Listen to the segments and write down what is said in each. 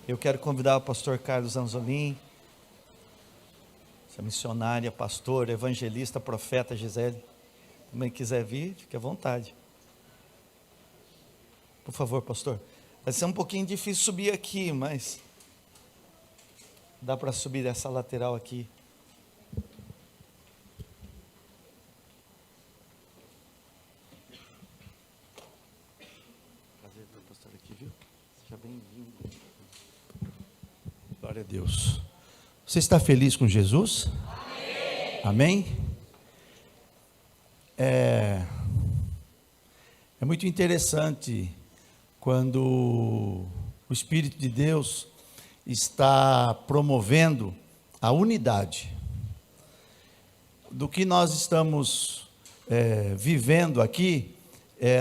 Eu quero convidar o pastor Carlos Anzolin, essa missionária, pastor, evangelista, profeta Gisele. Também quiser vir, fique à vontade. Por favor, pastor. Vai ser um pouquinho difícil subir aqui, mas dá para subir dessa lateral aqui. Prazer ter o pastor aqui, viu? Seja bem-vindo. Glória a Deus. Você está feliz com Jesus? Amém? Amém? É muito interessante quando o Espírito de Deus está promovendo a unidade. Do que nós estamos vivendo aqui,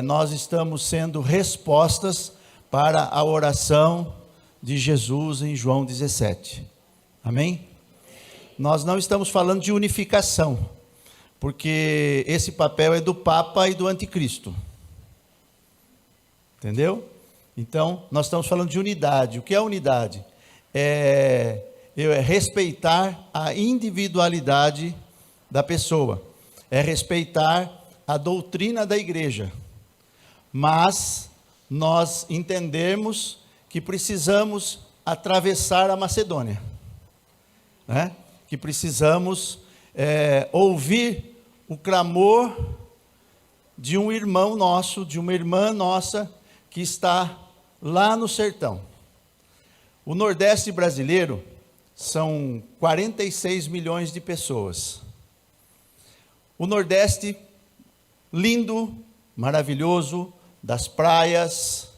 nós estamos sendo respostas para a oração de Jesus em João 17. Amém? Nós não estamos falando de unificação, porque esse papel é do Papa e do Anticristo. Entendeu? Então, nós estamos falando de unidade. O que é unidade? É respeitar a individualidade da pessoa, é respeitar a doutrina da igreja, mas nós entendemos que precisamos atravessar a Macedônia, né? Que precisamos ouvir o clamor de um irmão nosso, de uma irmã nossa, que está lá no sertão. O Nordeste brasileiro são 46 milhões de pessoas. O Nordeste lindo, maravilhoso, das praias,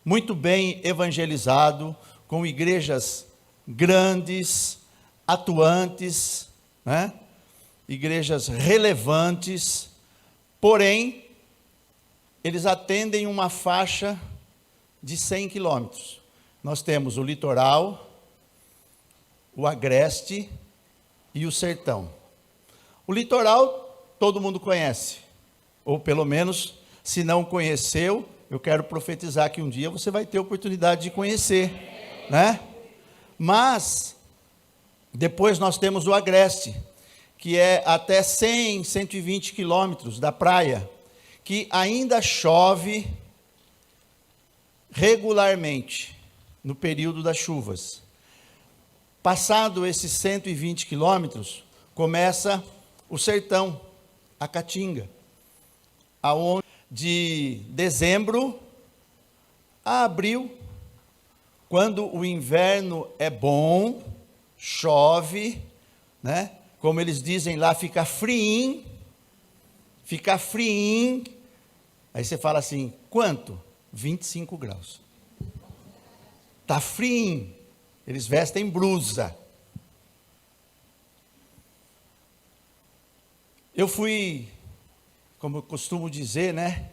muito bem evangelizado, com igrejas grandes, atuantes, né? Igrejas relevantes, porém, eles atendem uma faixa de 100 quilômetros. Nós temos o litoral, o agreste e o sertão. O litoral todo mundo conhece, ou pelo menos, se não conheceu, eu quero profetizar que um dia você vai ter oportunidade de conhecer, né? Mas depois nós temos o agreste, que é até 100, 120 quilômetros da praia, que ainda chove regularmente no período das chuvas. Passado esses 120 quilômetros, começa o sertão, a Caatinga, aonde de dezembro a abril, quando o inverno é bom, chove, né? Como eles dizem lá, fica friinho. Aí você fala assim, quanto? 25 graus. Está friinho. Eles vestem blusa. Eu fui, como eu costumo dizer, né?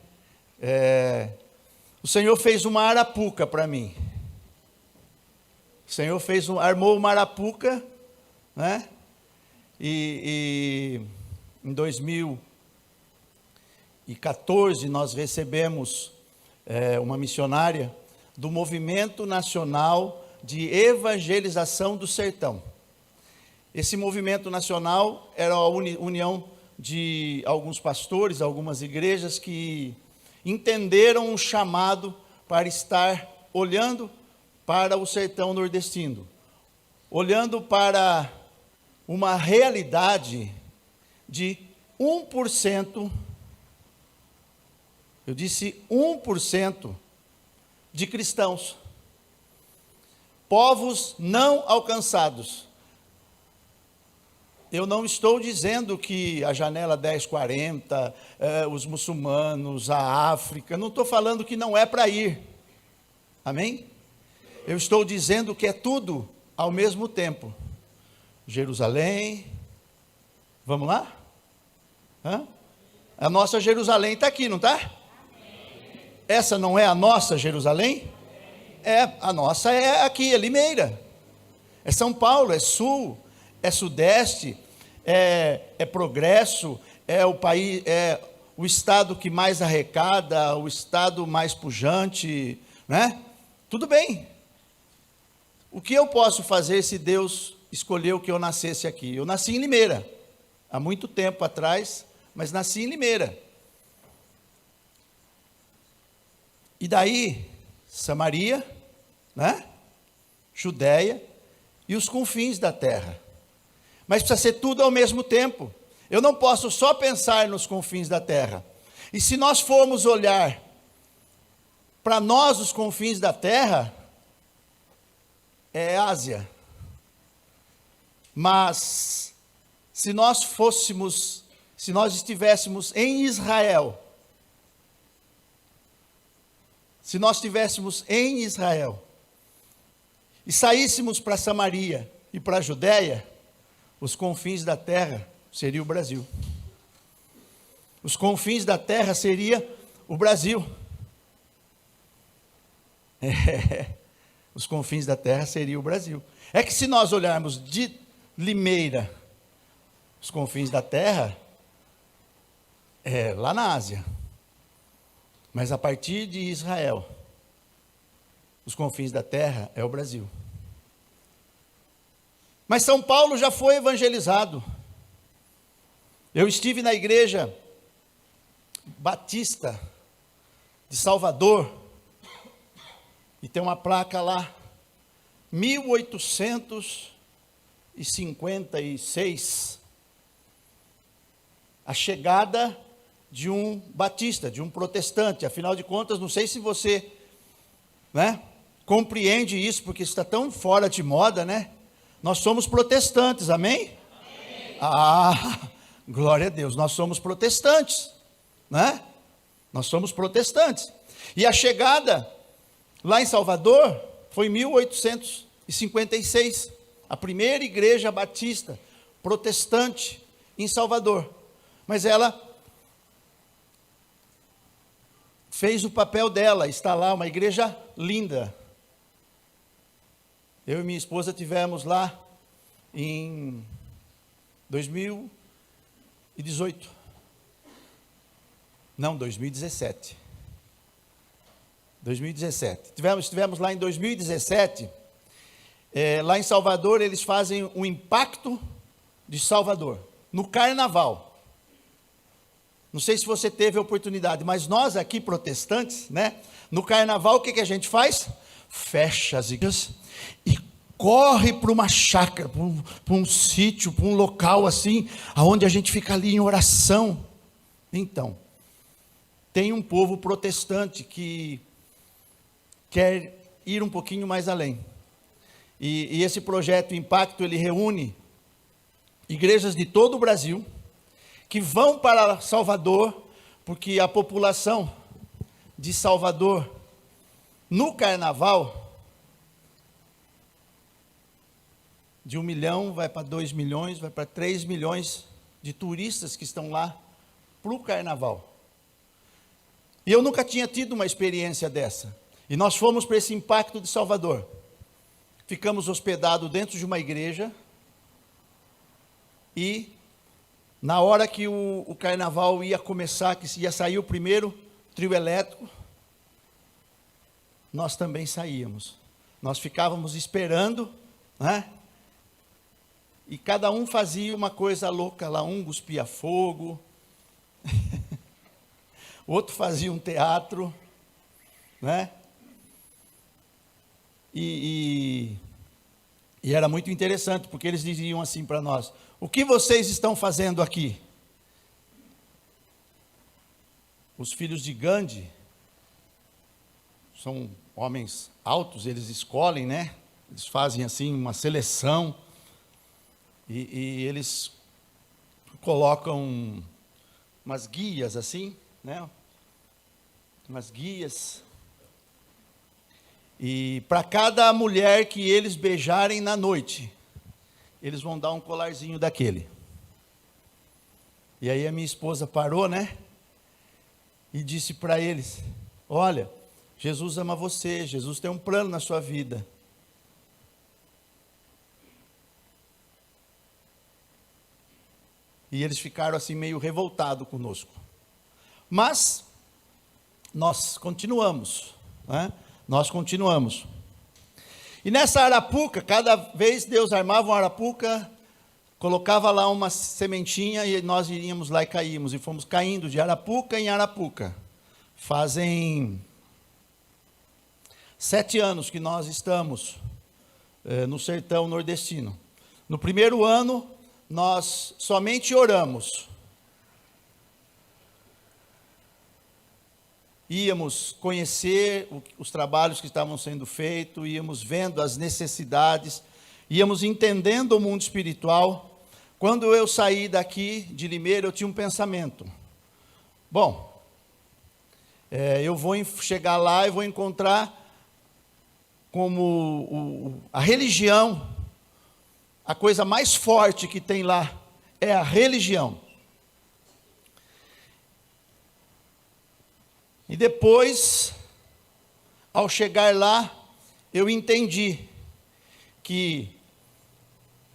O Senhor fez uma arapuca para mim. O Senhor armou uma arapuca, né? E em 2014 nós recebemos uma missionária do Movimento Nacional de Evangelização do Sertão. Esse movimento nacional era a união de alguns pastores, algumas igrejas que entenderam um chamado para estar olhando para o sertão nordestino, olhando para uma realidade de 1%, eu disse 1% de cristãos, povos não alcançados. Eu não estou dizendo que a janela 1040, os muçulmanos, a África, não estou falando que não é para ir, amém? Eu estou dizendo que é tudo ao mesmo tempo. Jerusalém, vamos lá? A nossa Jerusalém está aqui, não está? Essa não é a nossa Jerusalém? A nossa é aqui, é Limeira, é São Paulo, é Sul, é Sudeste, é Progresso, é o país, é o estado que mais arrecada, o estado mais pujante, né? Tudo bem. o que eu posso fazer se Deus escolheu que eu nascesse aqui? Eu nasci em Limeira, há muito tempo atrás, mas nasci em Limeira. E daí, Samaria, né? Judéia e os confins da terra. Mas precisa ser tudo ao mesmo tempo. Eu não posso só pensar nos confins da terra. E se nós formos olhar para nós os confins da terra, é Ásia. Mas se nós estivéssemos em Israel, e saíssemos para Samaria e para a Judéia, os confins da terra seria o Brasil. Os confins da terra seria o Brasil. Os confins da terra seria o Brasil. É que se nós olharmos de Limeira, os confins da terra, é lá na Ásia. Mas a partir de Israel, os confins da terra é o Brasil. Mas São Paulo já foi evangelizado. Eu estive na igreja Batista de Salvador, e tem uma placa lá, 1856, a chegada de um batista, de um protestante. Afinal de contas, não sei se você, né, compreende isso, porque está tão fora de moda, né? Nós somos protestantes, amém? Amém. Ah, glória a Deus, nós somos protestantes, né? Nós somos protestantes. E a chegada lá em Salvador foi em 1856, a primeira igreja batista protestante em Salvador. Mas ela fez o papel dela, está lá, uma igreja linda. Eu e minha esposa tivemos lá em 2018. Não, 2017. 2017. Estivemos lá em 2017. Lá em Salvador, eles fazem um impacto de Salvador, no carnaval. Não sei se você teve a oportunidade, mas nós aqui protestantes, né? No carnaval, o que a gente faz? Fecha as igrejas e corre para uma chácara, para um sítio, para um local assim, aonde a gente fica ali em oração. Então, tem um povo protestante que quer ir um pouquinho mais além. E esse projeto Impacto, ele reúne igrejas de todo o Brasil, que vão para Salvador, porque a população de Salvador, no carnaval, de 1 milhão, vai para 2 milhões, vai para 3 milhões de turistas que estão lá para o carnaval. E eu nunca tinha tido uma experiência dessa. E nós fomos para esse Impacto de Salvador. Ficamos hospedados dentro de uma igreja. E na hora que o carnaval ia começar, que ia sair o primeiro trio elétrico, nós também saíamos. Nós ficávamos esperando, né? E cada um fazia uma coisa louca lá. Um cuspia fogo, o outro fazia um teatro, né? E era muito interessante, porque eles diziam assim para nós: o que vocês estão fazendo aqui? Os filhos de Gandhi são homens altos, eles escolhem, né? Eles fazem assim uma seleção, e eles colocam umas guias assim, né? Umas guias. E para cada mulher que eles beijarem na noite, eles vão dar um colarzinho daquele. E aí a minha esposa parou, né? E disse para eles: olha, Jesus ama você, Jesus tem um plano na sua vida. E eles ficaram assim meio revoltados conosco. Mas nós continuamos, né? Nós continuamos. E nessa arapuca, cada vez Deus armava uma arapuca, colocava lá uma sementinha e nós iríamos lá e caímos. E fomos caindo de arapuca em arapuca. Fazem 7 anos que nós estamos no sertão nordestino. No primeiro ano, nós somente oramos. Íamos conhecer os trabalhos que estavam sendo feitos, íamos vendo as necessidades, íamos entendendo o mundo espiritual. Quando eu saí daqui de Limeira, eu tinha um pensamento. Bom, eu vou chegar lá e vou encontrar como a religião, a coisa mais forte que tem lá é a religião. E depois, ao chegar lá, eu entendi que,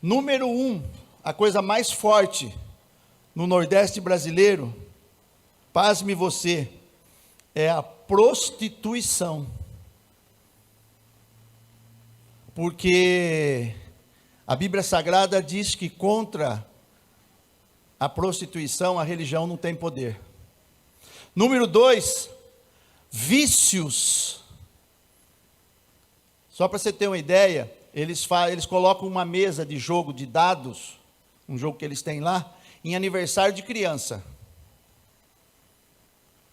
número 1, a coisa mais forte no Nordeste brasileiro, pasme você, é a prostituição. Porque a Bíblia Sagrada diz que contra a prostituição a religião não tem poder. Número 2, vícios. Só para você ter uma ideia, eles colocam uma mesa de jogo de dados, um jogo que eles têm lá, em aniversário de criança.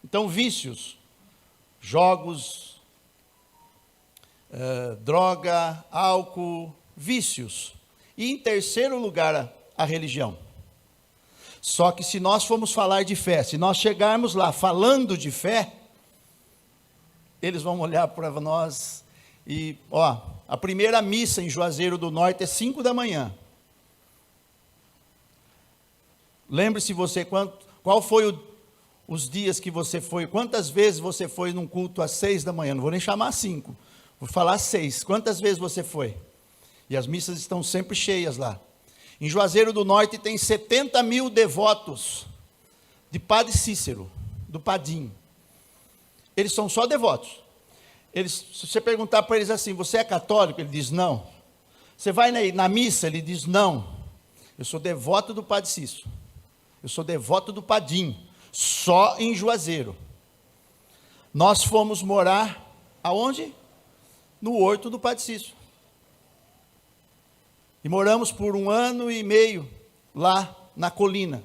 Então, vícios, jogos, droga, álcool, vícios. E em terceiro lugar, a religião. Só que se nós formos falar de fé, se nós chegarmos lá falando de fé, eles vão olhar para nós e, a primeira missa em Juazeiro do Norte é 5 da manhã. Lembre-se você, qual foi os dias que você foi, quantas vezes você foi num culto às 6 da manhã, não vou nem chamar 5, vou falar 6, quantas vezes você foi? E as missas estão sempre cheias lá. Em Juazeiro do Norte tem 70 mil devotos de Padre Cícero, do Padim. Eles são só devotos. Se você perguntar para eles assim, você é católico? Ele diz não. Você vai na missa? Ele diz não. Eu sou devoto do Padre Cícero. Eu sou devoto do Padim. Só em Juazeiro. Nós fomos morar aonde? No horto do Padre Cícero. E moramos por 1 ano e meio lá na colina.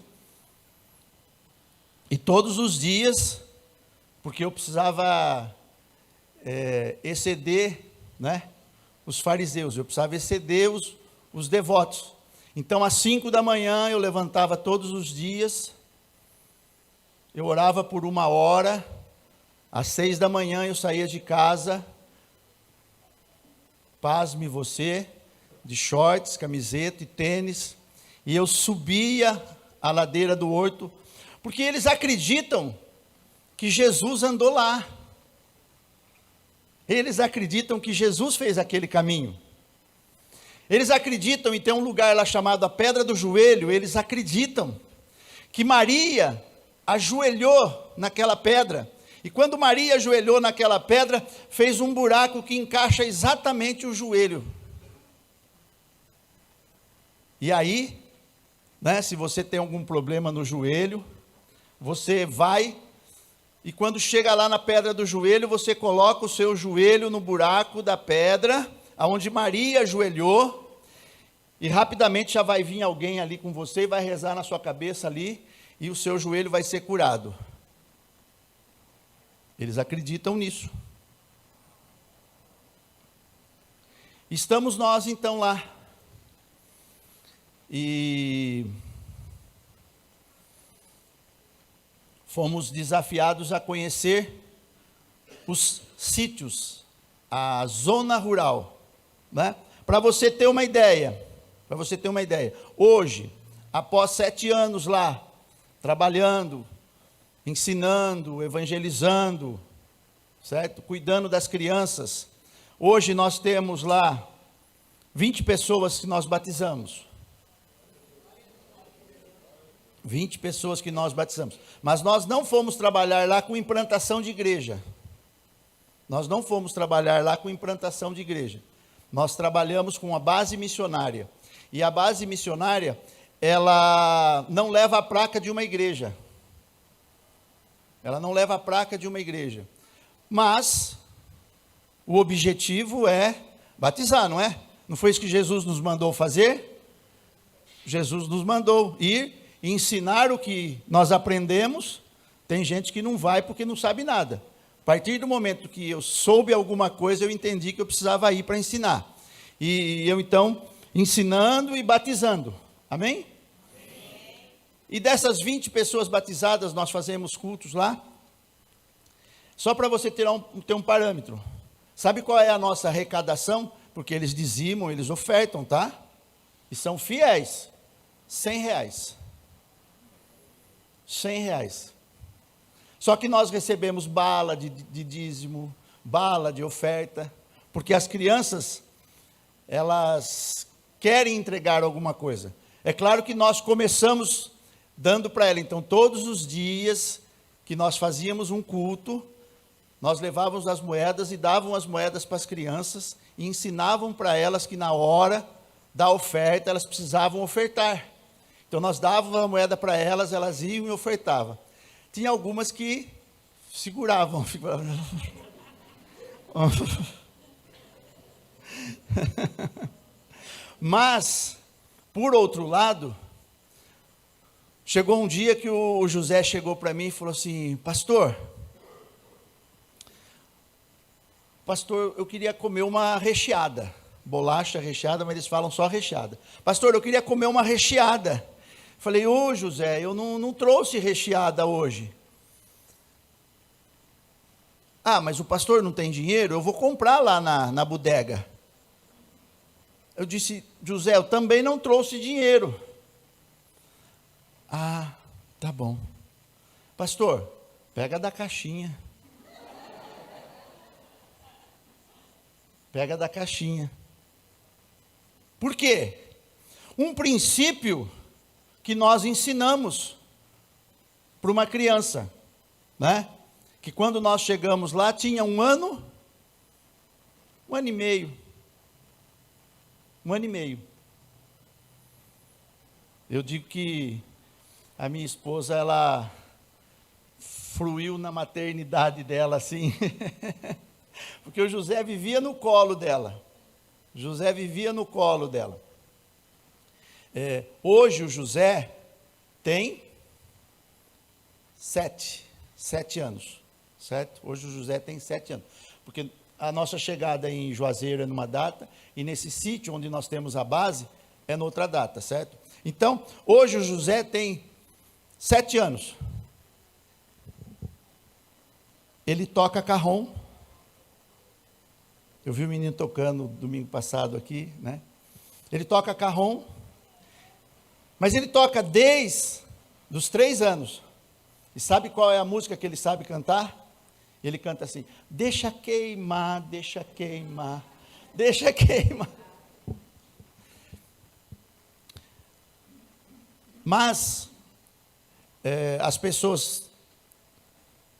E todos os dias, porque eu precisava exceder, né, os fariseus, eu precisava exceder os devotos. Então, às 5 da manhã, eu levantava todos os dias, eu orava por 1 hora, às 6 da manhã eu saía de casa, pasme você, de shorts, camiseta e tênis, e eu subia a ladeira do horto, porque eles acreditam que Jesus andou lá. Eles acreditam que Jesus fez aquele caminho. Eles acreditam, e tem um lugar lá chamado a Pedra do Joelho, eles acreditam que Maria ajoelhou naquela pedra, e quando Maria ajoelhou naquela pedra, fez um buraco que encaixa exatamente o joelho. E aí, né, se você tem algum problema no joelho, você vai, e quando chega lá na pedra do joelho, você coloca o seu joelho no buraco da pedra, aonde Maria ajoelhou, e rapidamente já vai vir alguém ali com você, e vai rezar na sua cabeça ali, e o seu joelho vai ser curado. Eles acreditam nisso. Estamos nós então lá. E fomos desafiados a conhecer os sítios, a zona rural, né? Para você ter uma ideia, hoje, após 7 anos lá, trabalhando, ensinando, evangelizando, certo? Cuidando das crianças, hoje nós temos lá 20 pessoas que nós batizamos. 20 pessoas que nós batizamos. Mas nós não fomos trabalhar lá com implantação de igreja. nós trabalhamos com a base missionária. E a base missionária, ela não leva a placa de uma igreja. Ela não leva a placa de uma igreja. Mas o objetivo é batizar, não é? Não foi isso que Jesus nos mandou fazer? Jesus nos mandou ir e ensinar o que nós aprendemos. Tem gente que não vai porque não sabe nada. A partir do momento que eu soube alguma coisa, eu entendi que eu precisava ir para ensinar. E eu então, ensinando e batizando. Amém? E dessas 20 pessoas batizadas, nós fazemos cultos lá. Só para você ter um parâmetro. Sabe qual é a nossa arrecadação? Porque eles dizimam, eles ofertam, tá? E são fiéis. R$100. R$100. Só que nós recebemos bala de dízimo, bala de oferta, porque as crianças, elas querem entregar alguma coisa. É claro que nós começamos dando para ela. Então, todos os dias que nós fazíamos um culto, nós levávamos as moedas e davam as moedas para as crianças e ensinavam para elas que na hora da oferta elas precisavam ofertar. Então, nós dávamos a moeda para elas, elas iam e ofertavam. Tinha algumas que seguravam. Mas, por outro lado, chegou um dia que o José chegou para mim e falou assim: pastor, eu queria comer uma recheada. Bolacha recheada, mas eles falam só recheada. Pastor, eu queria comer uma recheada. Falei: ô José, eu não trouxe recheada hoje. Ah, mas o pastor não tem dinheiro? Eu vou comprar lá na bodega. Eu disse: José, eu também não trouxe dinheiro. Ah, tá bom. Pastor, pega da caixinha. Pega da caixinha. Por quê? Um princípio que nós ensinamos para uma criança, né? Que quando nós chegamos lá, tinha 1 ano e meio. 1 ano e meio. Eu digo que a minha esposa, ela fruiu na maternidade dela assim, porque o José vivia no colo dela. José vivia no colo dela. Hoje o José tem 7 anos, certo? Hoje o José tem 7 anos, porque a nossa chegada em Juazeiro é numa data, e nesse sítio onde nós temos a base, é noutra data, certo? Então, hoje o José tem 7 anos. Ele toca carrom. Eu vi o menino tocando domingo passado aqui, né? Ele toca carrom, mas ele toca desde os 3 anos. E sabe qual é a música que ele sabe cantar? Ele canta assim: deixa queimar, deixa queimar, deixa queimar. Mas, as pessoas,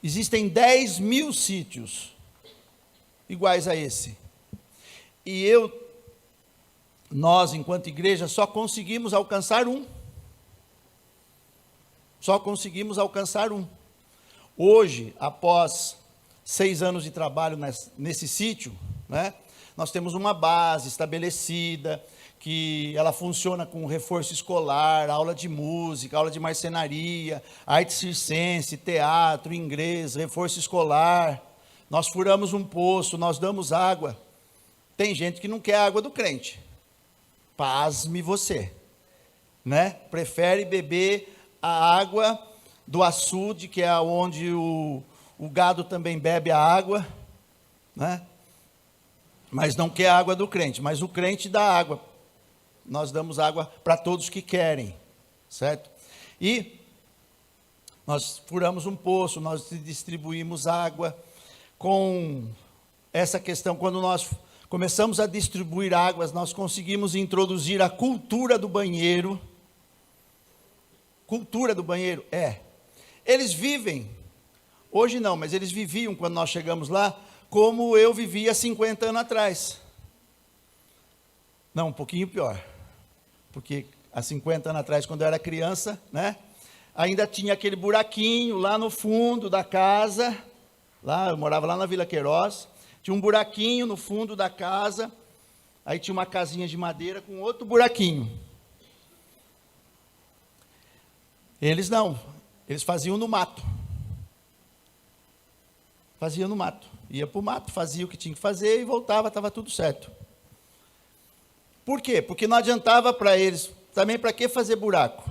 existem 10.000 sítios iguais a esse. E nós, enquanto igreja, só conseguimos alcançar um. Só conseguimos alcançar um. Hoje, após 6 anos de trabalho nesse sítio, né, nós temos uma base estabelecida, que ela funciona com reforço escolar, aula de música, aula de marcenaria, arte circense, teatro, inglês, reforço escolar. Nós furamos um poço, nós damos água. Tem gente que não quer a água do crente. Pasme você, né? Prefere beber a água do açude, que é onde o gado também bebe a água, né? Mas não quer a água do crente, mas o crente dá água. Nós damos água para todos que querem, certo? E nós furamos um poço, nós distribuímos água. Com essa questão, quando nós começamos a distribuir águas, nós conseguimos introduzir a cultura do banheiro. Cultura do banheiro, eles vivem, hoje não, mas eles viviam, quando nós chegamos lá, como eu vivia 50 anos atrás. Não, um pouquinho pior. Porque há 50 anos atrás, quando eu era criança, né? Ainda tinha aquele buraquinho lá no fundo da casa. Lá, eu morava lá na Vila Queiroz. Tinha um buraquinho no fundo da casa. Aí tinha uma casinha de madeira com outro buraquinho. Eles não. Eles faziam no mato. Fazia no mato. Ia para o mato, fazia o que tinha que fazer e voltava, estava tudo certo. Por quê? Porque não adiantava para eles, também para que fazer buraco?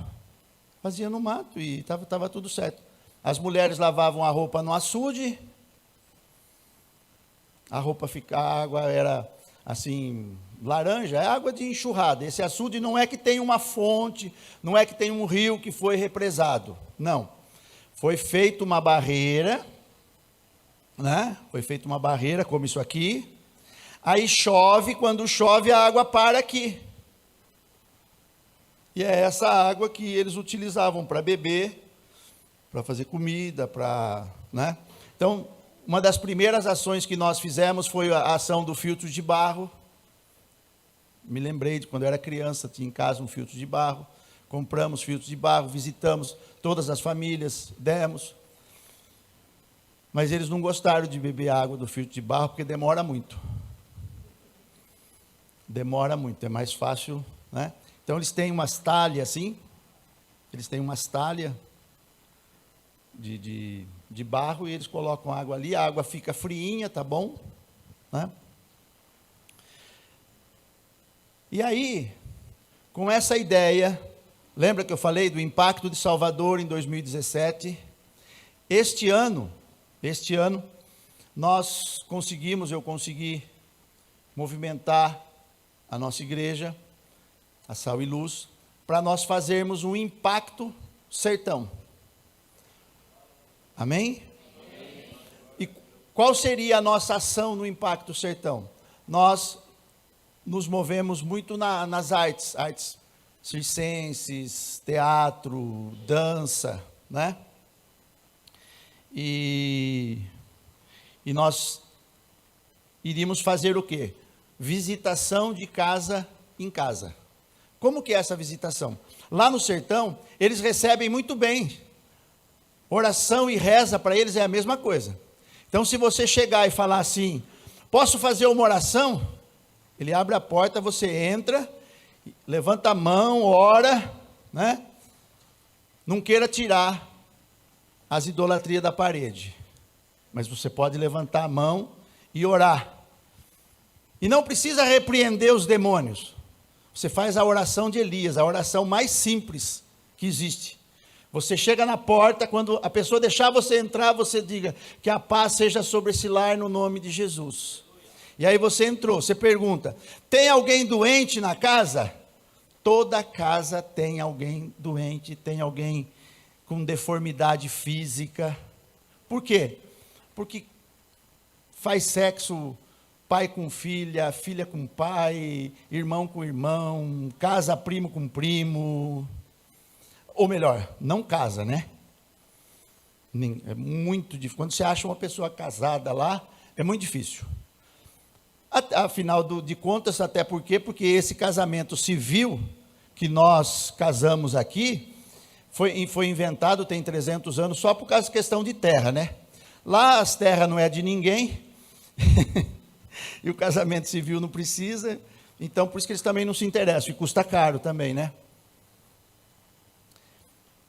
Fazia no mato e estava tudo certo. As mulheres lavavam a roupa no açude, a água era assim, laranja, é água de enxurrada. Esse açude não é que tem uma fonte, não é que tem um rio que foi represado, não. Foi feita uma barreira, né? Foi feita uma barreira como isso aqui. Aí chove, quando chove a água para aqui. E é essa água que eles utilizavam para beber, para fazer comida, né? Então, uma das primeiras ações que nós fizemos foi a ação do filtro de barro. Me lembrei de quando eu era criança, tinha em casa um filtro de barro. Compramos filtros de barro, visitamos todas as famílias, demos. Mas eles não gostaram de beber água do filtro de barro, porque demora muito. Demora muito, é mais fácil, né? Então eles têm umas talhas assim, eles têm umas talhas de barro e eles colocam água ali, a água fica friinha, tá bom? Né? E aí, com essa ideia, lembra que eu falei do impacto de Salvador em 2017? Este ano, eu consegui movimentar a nossa igreja, a Sal e Luz, para nós fazermos um impacto sertão. Amém? Amém? E qual seria a nossa ação no impacto sertão? Nós nos movemos muito nas artes circenses, teatro, dança, né? E nós iríamos fazer o quê? Visitação de casa em casa. Como que é essa visitação? Lá no sertão, eles recebem muito bem. Oração e reza para eles é a mesma coisa. Então, se você chegar e falar assim, posso fazer uma oração? Ele abre a porta, você entra, levanta a mão, ora, né? Não queira tirar as idolatrias da parede, mas você pode levantar a mão e orar. E não precisa repreender os demônios. Você faz a oração de Elias, a oração mais simples que existe. Você chega na porta, quando a pessoa deixar você entrar, você diga que a paz seja sobre esse lar no nome de Jesus. E aí você entrou, você pergunta, tem alguém doente na casa? Toda casa tem alguém doente, tem alguém com deformidade física. Por quê? Porque faz sexo pai com filha, filha com pai, irmão com irmão, casa primo com primo. Ou melhor, não casa, né? É muito difícil. Quando você acha uma pessoa casada lá, é muito difícil. Afinal de contas, até porque esse casamento civil que nós casamos aqui, foi inventado tem 300 anos, só por causa da questão de terra, né? Lá as terras não é de ninguém, e o casamento civil não precisa, então por isso que eles também não se interessam, e custa caro também, né?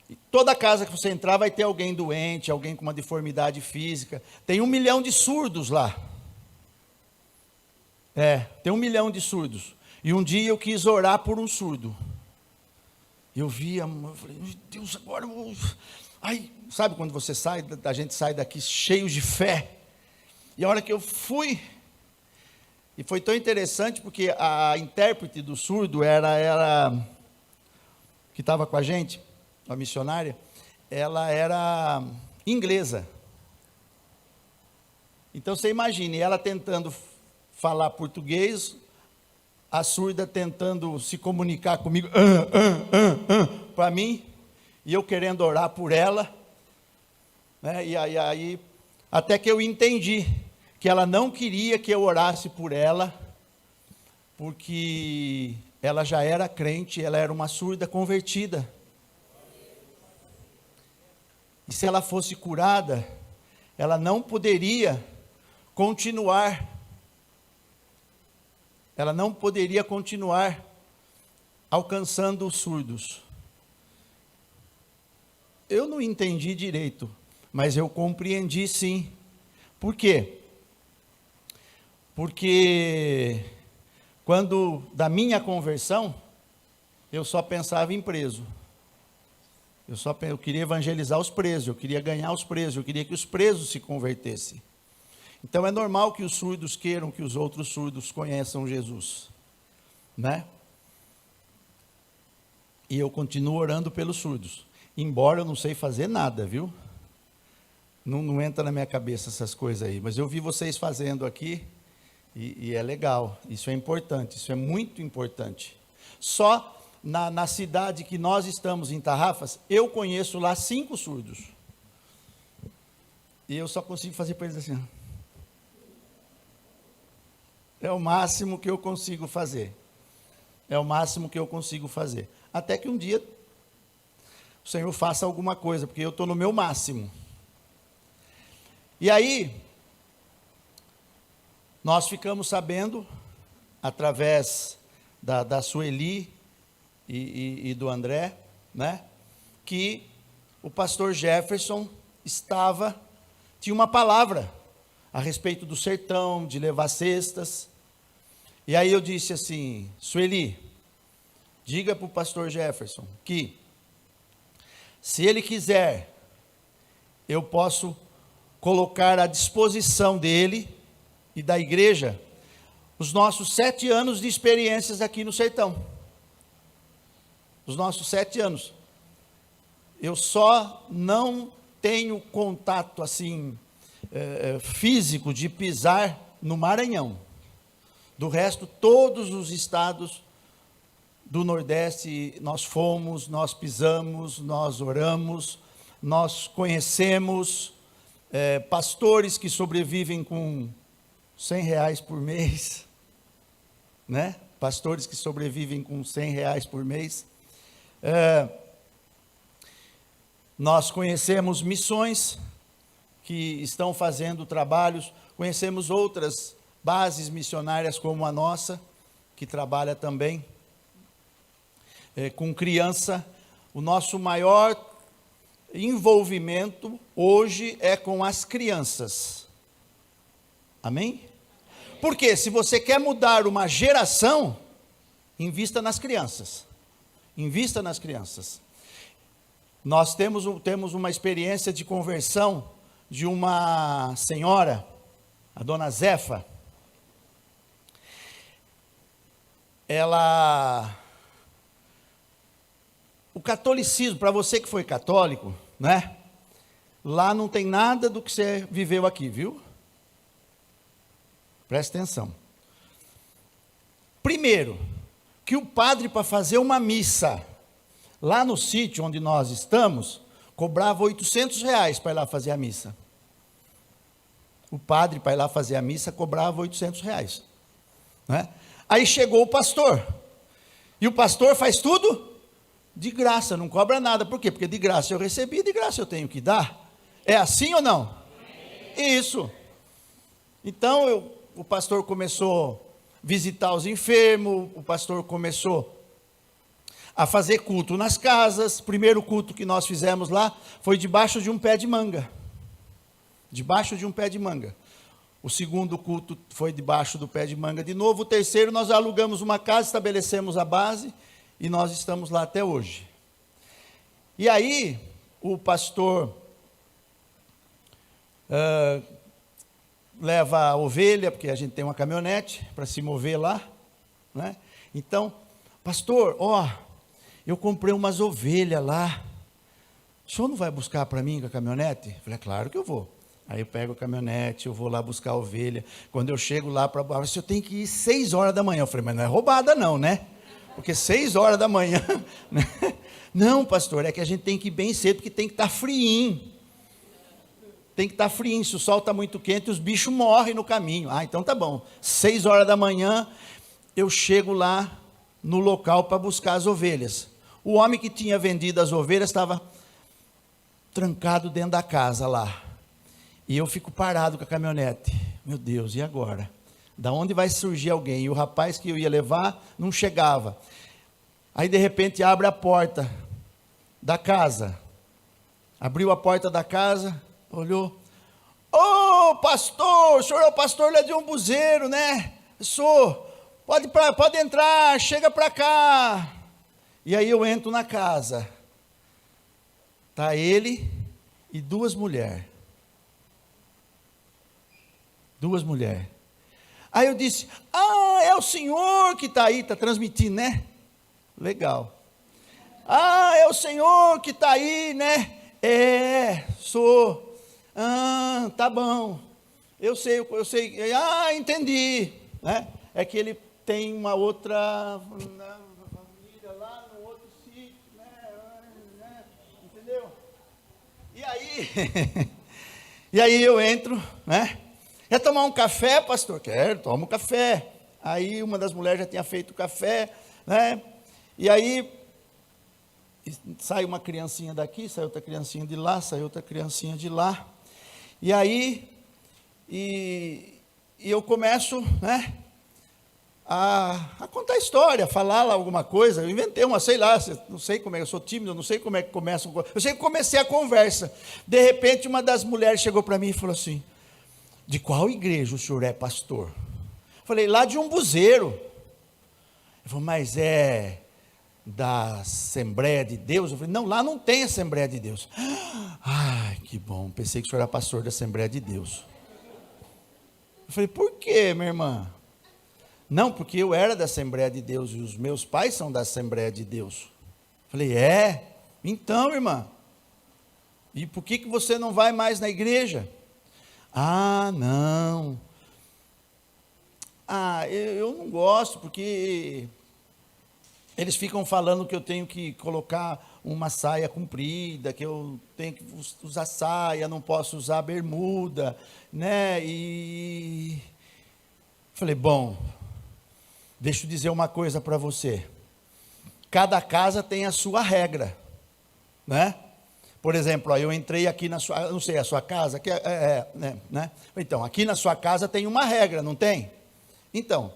E toda casa que você entrar vai ter alguém doente, alguém com uma deformidade física. Tem 1 milhão de surdos lá. Tem 1 milhão de surdos. E um dia eu quis orar por um surdo. Eu via, eu falei, meu Deus, agora ai, sabe quando você sai, a gente sai daqui cheio de fé? E a hora que eu fui, e foi tão interessante, porque a intérprete do surdo era que estava com a gente, a missionária, ela era inglesa. Então você imagine, ela tentando falar português, a surda tentando se comunicar comigo, para mim, e eu querendo orar por ela, né? E aí, até que eu entendi que ela não queria que eu orasse por ela, porque ela já era crente, ela era uma surda convertida. E se ela fosse curada, ela não poderia continuar. Ela não poderia continuar alcançando os surdos. Eu não entendi direito, mas eu compreendi sim. Por quê? Porque quando da minha conversão, eu só pensava em preso. Eu queria evangelizar os presos, eu queria ganhar os presos, eu queria que os presos se convertessem. Então é normal que os surdos queiram que os outros surdos conheçam Jesus, né? E eu continuo orando pelos surdos, embora eu não sei fazer nada, viu? Não entra na minha cabeça essas coisas aí, mas eu vi vocês fazendo aqui, e é legal, isso é importante, isso é muito importante. Só na cidade que nós estamos, em Tarrafas, eu conheço lá 5 surdos. E eu só consigo fazer para eles assim. É o máximo que eu consigo fazer. É o máximo que eu consigo fazer. Até que um dia o Senhor faça alguma coisa, porque eu estou no meu máximo. E aí, nós ficamos sabendo, através da Sueli e do André, né, que o pastor Jefferson tinha uma palavra a respeito do sertão, de levar cestas. E aí eu disse assim: Sueli, diga para o pastor Jefferson que, se ele quiser, eu posso colocar à disposição dele e da igreja os nossos 7 anos de experiências aqui no sertão. Os nossos 7 anos. Eu só não tenho contato assim físico de pisar no Maranhão. Do resto, todos os estados do Nordeste nós fomos, nós pisamos, nós oramos, nós conhecemos pastores que sobrevivem com R$100 por mês, né? Pastores que sobrevivem com R$100 por mês. Nós conhecemos missões que estão fazendo trabalhos, conhecemos outras bases missionárias como a nossa, que trabalha também com criança. O nosso maior envolvimento hoje é com as crianças. Amém? Porque se você quer mudar uma geração, invista nas crianças. Invista nas crianças. Nós temos uma experiência de conversão de uma senhora, a dona Zefa. O catolicismo, para você que foi católico, né? Lá não tem nada do que você viveu aqui, viu? Presta atenção. Primeiro, que o padre, para fazer uma missa lá no sítio onde nós estamos, cobrava R$800 para ir lá fazer a missa. O padre, para ir lá fazer a missa, cobrava R$800, né? Aí chegou o pastor, e o pastor faz tudo de graça, não cobra nada. Por quê? Porque de graça eu recebi, de graça eu tenho que dar. É assim ou não? Isso. Então o pastor começou a visitar os enfermos, o pastor começou a fazer culto nas casas. O primeiro culto que nós fizemos lá foi debaixo de um pé de manga. Debaixo de um pé de manga. O segundo culto foi debaixo do pé de manga de novo. O terceiro, nós alugamos uma casa, estabelecemos a base e nós estamos lá até hoje. E aí, o pastor leva a ovelha, porque a gente tem uma caminhonete para se mover lá, né? Então, pastor, eu comprei umas ovelhas lá. O senhor não vai buscar para mim com a caminhonete? Eu falei, claro que eu vou. Aí eu pego a caminhonete, eu vou lá buscar a ovelha. Quando eu chego lá para baixo, eu tenho que ir 6 horas da manhã. Eu falei, mas não é roubada não, né? Porque 6 horas da manhã, né? Não, pastor, é que a gente tem que ir bem cedo, porque tem que estar friinho. Tem que estar friinho. Se o sol está muito quente, os bichos morrem no caminho. Então tá bom. 6 horas da manhã, eu chego lá no local para buscar as ovelhas. O homem que tinha vendido as ovelhas estava trancado dentro da casa lá. E eu fico parado com a caminhonete. Meu Deus, e agora? Da onde vai surgir alguém? E o rapaz que eu ia levar não chegava. Aí de repente abre a porta da casa. Abriu a porta da casa, olhou. Ô pastor, o senhor é o pastor lá de Umbuzeiro, né? Sou. Pode entrar, chega para cá. E aí eu entro na casa. Está ele e duas mulheres. Duas mulheres. Aí eu disse, é o senhor que está aí, está transmitindo, né? Legal. É o senhor que está aí, né? Sou. Tá bom. Eu sei. Entendi. Né? É que ele tem uma outra família lá no outro sítio, né? Entendeu? E aí eu entro, né? Quer tomar um café, pastor? Quero, toma um café. Aí uma das mulheres já tinha feito o café, né? E aí sai uma criancinha daqui, sai outra criancinha de lá, sai outra criancinha de lá. E aí eu começo, né, a contar a história, falar lá alguma coisa. Eu inventei uma, sei lá, não sei como é, eu sou tímido, não sei como é que começa. Eu sei que comecei a conversa. De repente, uma das mulheres chegou para mim e falou assim: de qual igreja o senhor é pastor? Eu falei, lá de Umbuzeiro. Ele falou, mas é da Assembleia de Deus? Eu falei, não, lá não tem Assembleia de Deus. Ai, que bom, pensei que o senhor era pastor da Assembleia de Deus. Eu falei, por quê, minha irmã? Não, porque eu era da Assembleia de Deus e os meus pais são da Assembleia de Deus. Eu falei, então, irmã, e por que você não vai mais na igreja? Não. Eu não gosto, porque eles ficam falando que eu tenho que colocar uma saia comprida, que eu tenho que usar saia, não posso usar bermuda, né? E falei, bom, deixa eu dizer uma coisa para você. Cada casa tem a sua regra, né? Por exemplo, eu entrei aqui na sua, não sei, a sua casa, que né? Então, aqui na sua casa tem uma regra, não tem? Então,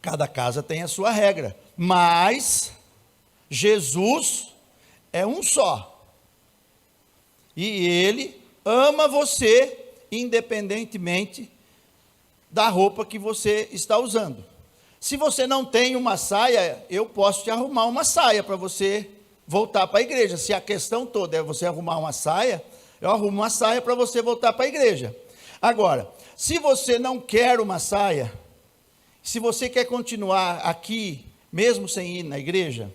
cada casa tem a sua regra, mas Jesus é um só. E Ele ama você, independentemente da roupa que você está usando. Se você não tem uma saia, eu posso te arrumar uma saia para você voltar para a igreja. Se a questão toda é você arrumar uma saia, eu arrumo uma saia para você voltar para a igreja. Agora, se você não quer uma saia, se você quer continuar aqui, mesmo sem ir na igreja,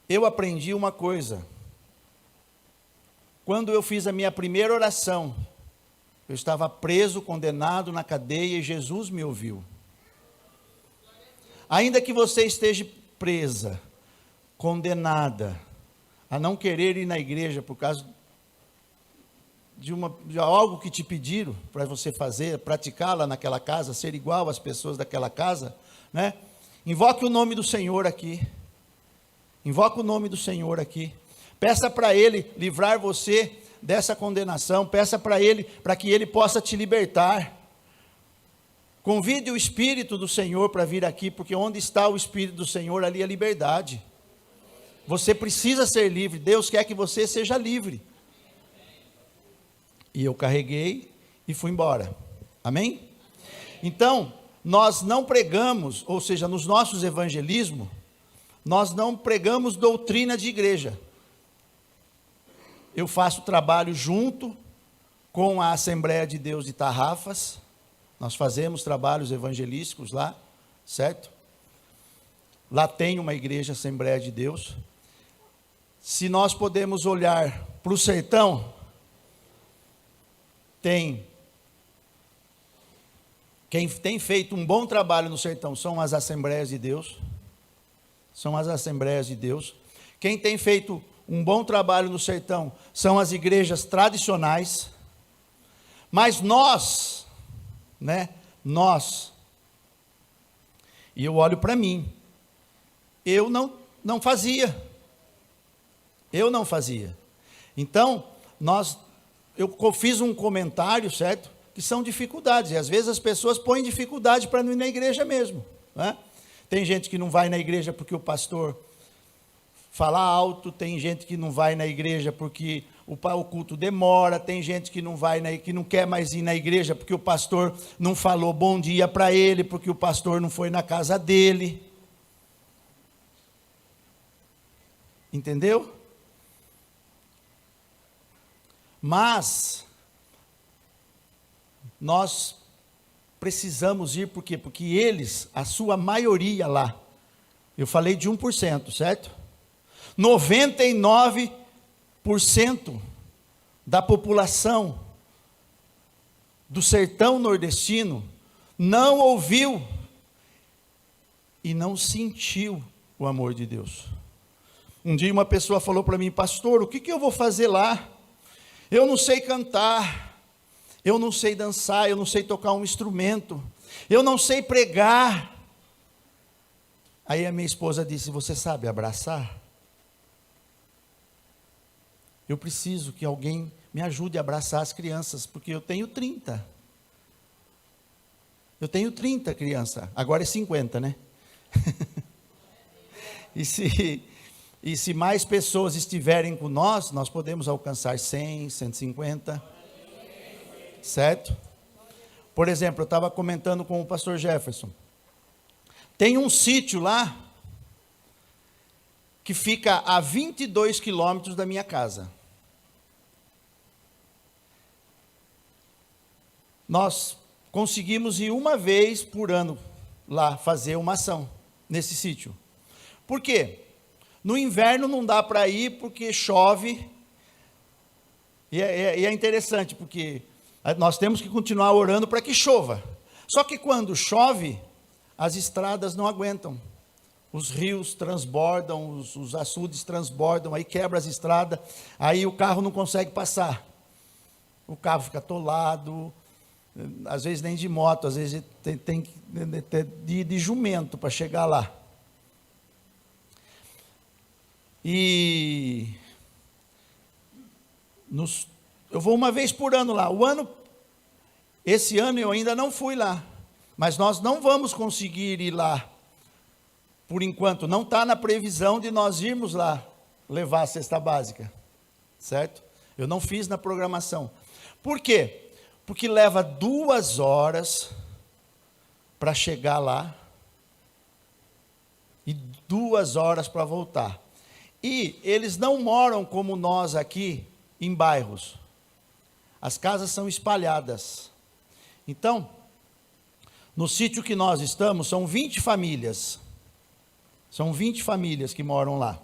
eu aprendi uma coisa. Quando eu fiz a minha primeira oração, eu estava preso, condenado na cadeia e Jesus me ouviu. Ainda que você esteja presa, condenada, a não querer ir na igreja por causa de algo que te pediram para você fazer, praticar lá naquela casa, ser igual às pessoas daquela casa, né? Invoque o nome do Senhor aqui. Invoque o nome do Senhor aqui. Peça para Ele livrar você dessa condenação. Peça para Ele, para que Ele possa te libertar. Convide o Espírito do Senhor para vir aqui, porque onde está o Espírito do Senhor, ali é liberdade. Você precisa ser livre. Deus quer que você seja livre. E eu carreguei e fui embora. Amém? Então, nós não pregamos, ou seja, nos nossos evangelismos, nós não pregamos doutrina de igreja. Eu faço trabalho junto com a Assembleia de Deus de Tarrafas. Nós fazemos trabalhos evangelísticos lá, certo? Lá tem uma igreja Assembleia de Deus. Se nós podemos olhar para o sertão, quem tem feito um bom trabalho no sertão são as Assembleias de Deus. São as Assembleias de Deus. Quem tem feito um bom trabalho no sertão são as igrejas tradicionais. Mas nós, né? Nós E eu olho para mim. Eu não fazia. Eu não fazia. Então, eu fiz um comentário, certo? Que são dificuldades. E às vezes as pessoas põem dificuldade para não ir na igreja mesmo. Né? Tem gente que não vai na igreja porque o pastor fala alto, tem gente que não vai na igreja porque o culto demora, tem gente que que não quer mais ir na igreja porque o pastor não falou bom dia para ele, porque o pastor não foi na casa dele. Entendeu? Mas nós precisamos ir, por quê? Porque eles, a sua maioria lá, eu falei de 1%, certo? 99% da população do sertão nordestino não ouviu e não sentiu o amor de Deus. Um dia uma pessoa falou para mim: pastor, o que eu vou fazer lá? Eu não sei cantar, eu não sei dançar, eu não sei tocar um instrumento, eu não sei pregar. Aí a minha esposa disse: você sabe abraçar? Eu preciso que alguém me ajude a abraçar as crianças, porque eu tenho 30. Eu tenho 30 crianças, agora é 50, né? E se mais pessoas estiverem com nós podemos alcançar 100, 150, certo? Por exemplo, eu estava comentando com o pastor Jefferson. Tem um sítio lá, que fica a 22 quilômetros da minha casa. Nós conseguimos ir uma vez por ano lá fazer uma ação nesse sítio. Por quê? No inverno não dá para ir porque chove. E é interessante porque nós temos que continuar orando para que chova. Só que quando chove, as estradas não aguentam. Os rios transbordam, os açudes transbordam, aí quebra as estradas, aí o carro não consegue passar. O carro fica atolado, às vezes nem de moto, às vezes tem que ir de jumento para chegar lá. E eu vou uma vez por ano lá. Esse ano eu ainda não fui lá, mas nós não vamos conseguir ir lá, por enquanto. Não está na previsão de nós irmos lá levar a cesta básica, certo? Eu não fiz na programação. Por quê? Porque leva 2 horas para chegar lá e 2 horas para voltar. E eles não moram como nós aqui, em bairros. As casas são espalhadas. Então, no sítio que nós estamos, são 20 famílias. São 20 famílias que moram lá.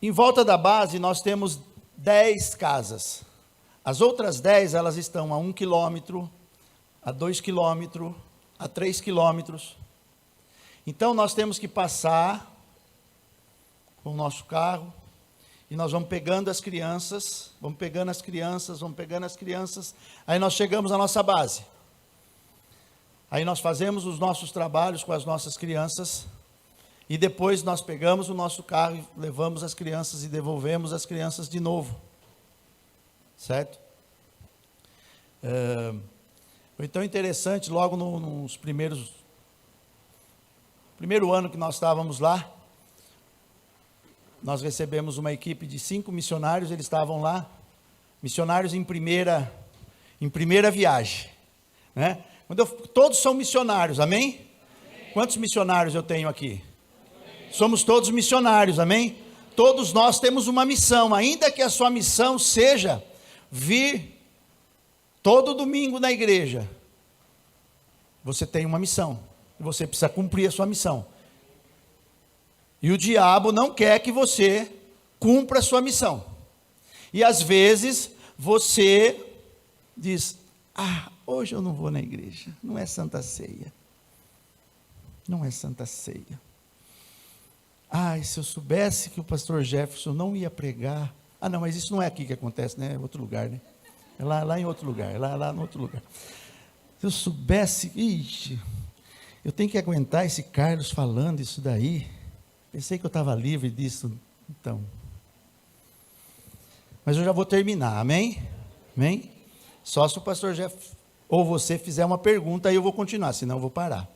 Em volta da base, nós temos 10 casas. As outras 10, elas estão a 1 quilômetro, a 2 quilômetros, a 3 quilômetros. Então, nós temos que passar com o nosso carro, e nós vamos pegando as crianças, aí nós chegamos à nossa base. Aí nós fazemos os nossos trabalhos com as nossas crianças, e depois nós pegamos o nosso carro e levamos as crianças e devolvemos as crianças de novo. Certo? Então é interessante, logo nos primeiro ano que nós estávamos lá, nós recebemos uma equipe de 5 missionários, eles estavam lá, missionários em primeira viagem, né? Todos são missionários, amém? Quantos missionários eu tenho aqui? Somos todos missionários, amém? Todos nós temos uma missão, ainda que a sua missão seja vir todo domingo na igreja. Você tem uma missão, e você precisa cumprir a sua missão. E o diabo não quer que você cumpra a sua missão. E às vezes você diz: hoje eu não vou na igreja, não é Santa Ceia. Não é Santa Ceia. Se eu soubesse que o pastor Jefferson não ia pregar. Não, mas isso não é aqui que acontece, né? É outro lugar, né? É lá em outro lugar, lá no outro lugar. Se eu soubesse, Eu tenho que aguentar esse Carlos falando isso daí. Pensei que eu estava livre disso, então. Mas eu já vou terminar, amém? Amém? Só se o pastor Jeff ou você fizer uma pergunta, aí eu vou continuar, senão eu vou parar.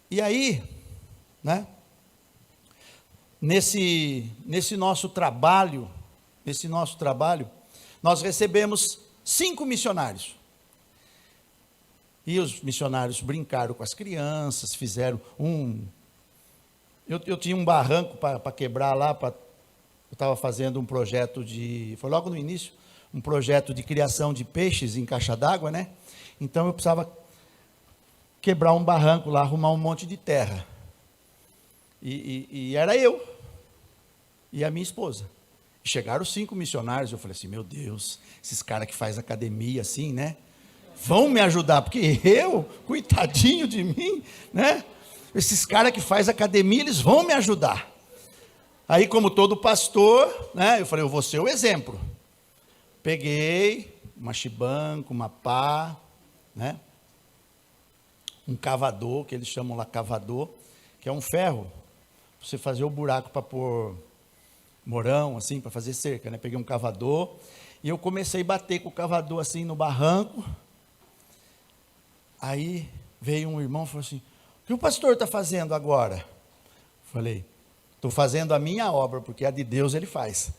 E aí, né? Nesse nosso trabalho, nós recebemos 5 missionários. E os missionários brincaram com as crianças, fizeram Eu tinha um barranco para quebrar lá, eu estava fazendo um projeto foi logo no início, um projeto de criação de peixes em caixa d'água, né? Então eu precisava quebrar um barranco lá, arrumar um monte de terra. E era eu e a minha esposa. Chegaram 5 missionários, eu falei assim, meu Deus, esses caras que fazem academia assim, né? Vão me ajudar, porque coitadinho de mim, né? Esses caras que fazem academia, eles vão me ajudar. Aí, como todo pastor, né? Eu falei, eu vou ser o exemplo. Peguei uma chibanca, uma pá, né? Um cavador, que eles chamam lá cavador, que é um ferro, para você fazer o buraco para pôr morão, assim, para fazer cerca, né? Peguei um cavador, e eu comecei a bater com o cavador, assim, no barranco. Aí veio um irmão e falou assim, o que o pastor está fazendo agora? Falei, estou fazendo a minha obra, porque a de Deus ele faz.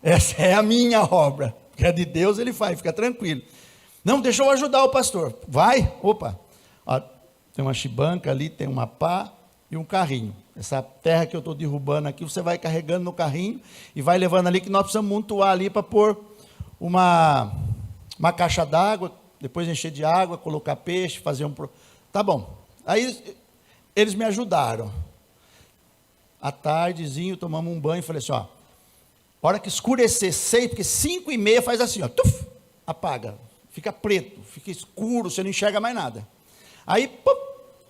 Essa é a minha obra, porque a de Deus ele faz, fica tranquilo. Não, deixa eu ajudar o pastor. Vai, opa, ó, tem uma chibanca ali, tem uma pá e um carrinho. Essa terra que eu estou derrubando aqui, você vai carregando no carrinho e vai levando ali, que nós precisamos montuar ali para pôr uma caixa d'água, depois encher de água, colocar peixe, fazer Tá bom. Aí eles me ajudaram. À tardezinho, tomamos um banho e falei assim, ó, hora que escurecer 6, porque 5:30 faz assim, ó, tuf, apaga, fica preto, fica escuro, você não enxerga mais nada. Aí,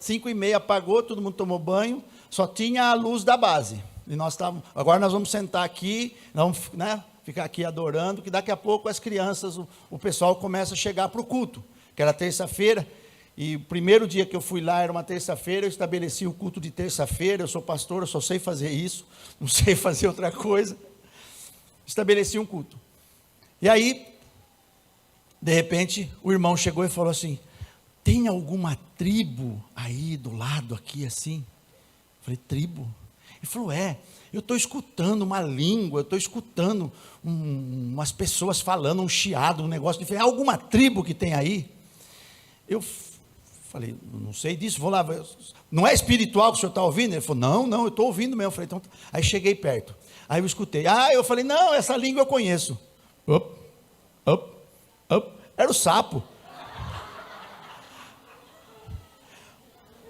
5:30 apagou, todo mundo tomou banho, só tinha a luz da base. E agora nós vamos sentar aqui, vamos, né, ficar aqui adorando, que daqui a pouco as crianças, o pessoal começa a chegar para o culto, que era terça-feira, e o primeiro dia que eu fui lá, era uma terça-feira, eu estabeleci o culto de terça-feira, eu sou pastor, eu só sei fazer isso, não sei fazer outra coisa. Estabeleci um culto. E aí, de repente, o irmão chegou e falou assim, tem alguma tribo aí do lado, aqui assim? Eu falei, tribo? Ele falou, eu estou escutando uma língua, eu estou escutando umas pessoas falando, um chiado, um negócio diferente. Alguma tribo que tem aí? Eu falei, não sei disso, vou lá. Não é espiritual que o senhor está ouvindo? Ele falou, não, eu estou ouvindo mesmo. Eu falei, então, aí cheguei perto. Aí eu escutei. Eu falei, não, essa língua eu conheço. Era o sapo.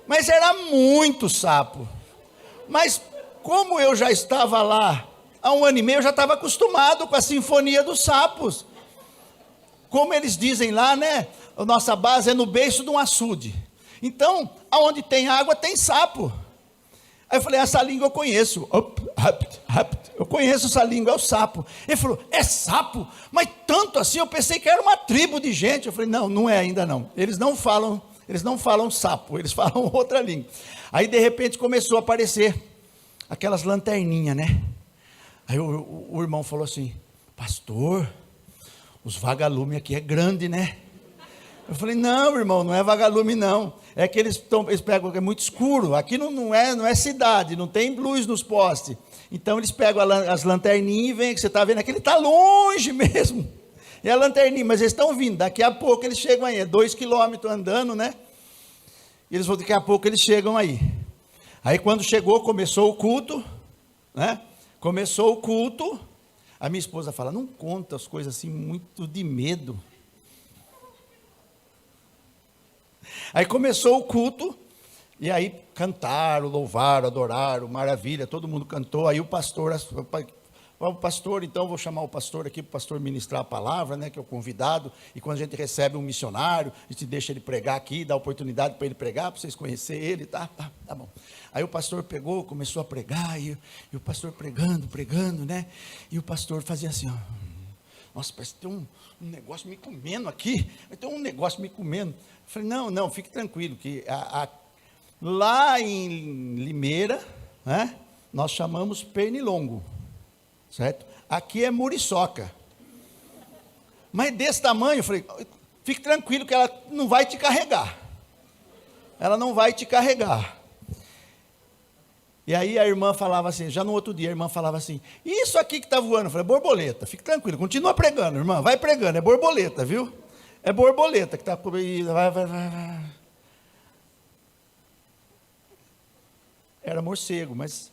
Mas era muito sapo. Mas como eu já estava lá há 1 ano e meio, eu já estava acostumado com a sinfonia dos sapos. Como eles dizem lá, né? A nossa base é no beiço de um açude. Então, aonde tem água, tem sapo. Aí eu falei, essa língua eu conheço. Eu conheço essa língua, é o sapo. Ele falou, é sapo? Mas tanto assim, eu pensei que era uma tribo de gente. Eu falei, não é ainda não. Eles não falam sapo, eles falam outra língua. Aí de repente começou a aparecer aquelas lanterninhas, né? Aí o irmão falou assim, pastor, os vagalumes aqui é grande, né? Eu falei, não, irmão, não é vagalume não. É que eles pegam, é muito escuro. Aqui não é cidade, não tem luz nos postes. Então eles pegam as lanterninhas e vêm, que você está vendo aqui, ele está longe mesmo. E a lanterninha, mas eles estão vindo, daqui a pouco eles chegam aí, 2 quilômetros andando, né? E daqui a pouco eles chegam aí. Aí quando chegou, começou o culto, né? Começou o culto, a minha esposa fala, não conta as coisas assim, muito de medo. Aí começou o culto, e aí cantaram, louvaram, adoraram, maravilha, todo mundo cantou, aí o pastor, então vou chamar o pastor aqui, para o pastor ministrar a palavra, né, que é o convidado, e quando a gente recebe um missionário, a gente deixa ele pregar aqui, dá oportunidade para ele pregar, para vocês conhecerem ele, tá bom. Aí o pastor pegou, começou a pregar, e o pastor pregando, né, e o pastor fazia assim, ó, nossa, parece que tem um negócio me comendo aqui, tem um negócio me comendo. Eu falei, não, fique tranquilo, que lá em Limeira, né, nós chamamos pernilongo, certo? Aqui é muriçoca. Mas desse tamanho, eu falei, fique tranquilo que ela não vai te carregar. Ela não vai te carregar. E aí a irmã falava assim, já no outro dia a irmã falava assim, isso aqui que está voando? Eu falei, borboleta, fique tranquilo, continua pregando, irmã, vai pregando, é borboleta, viu? É borboleta que está por aí, vai. Era morcego, mas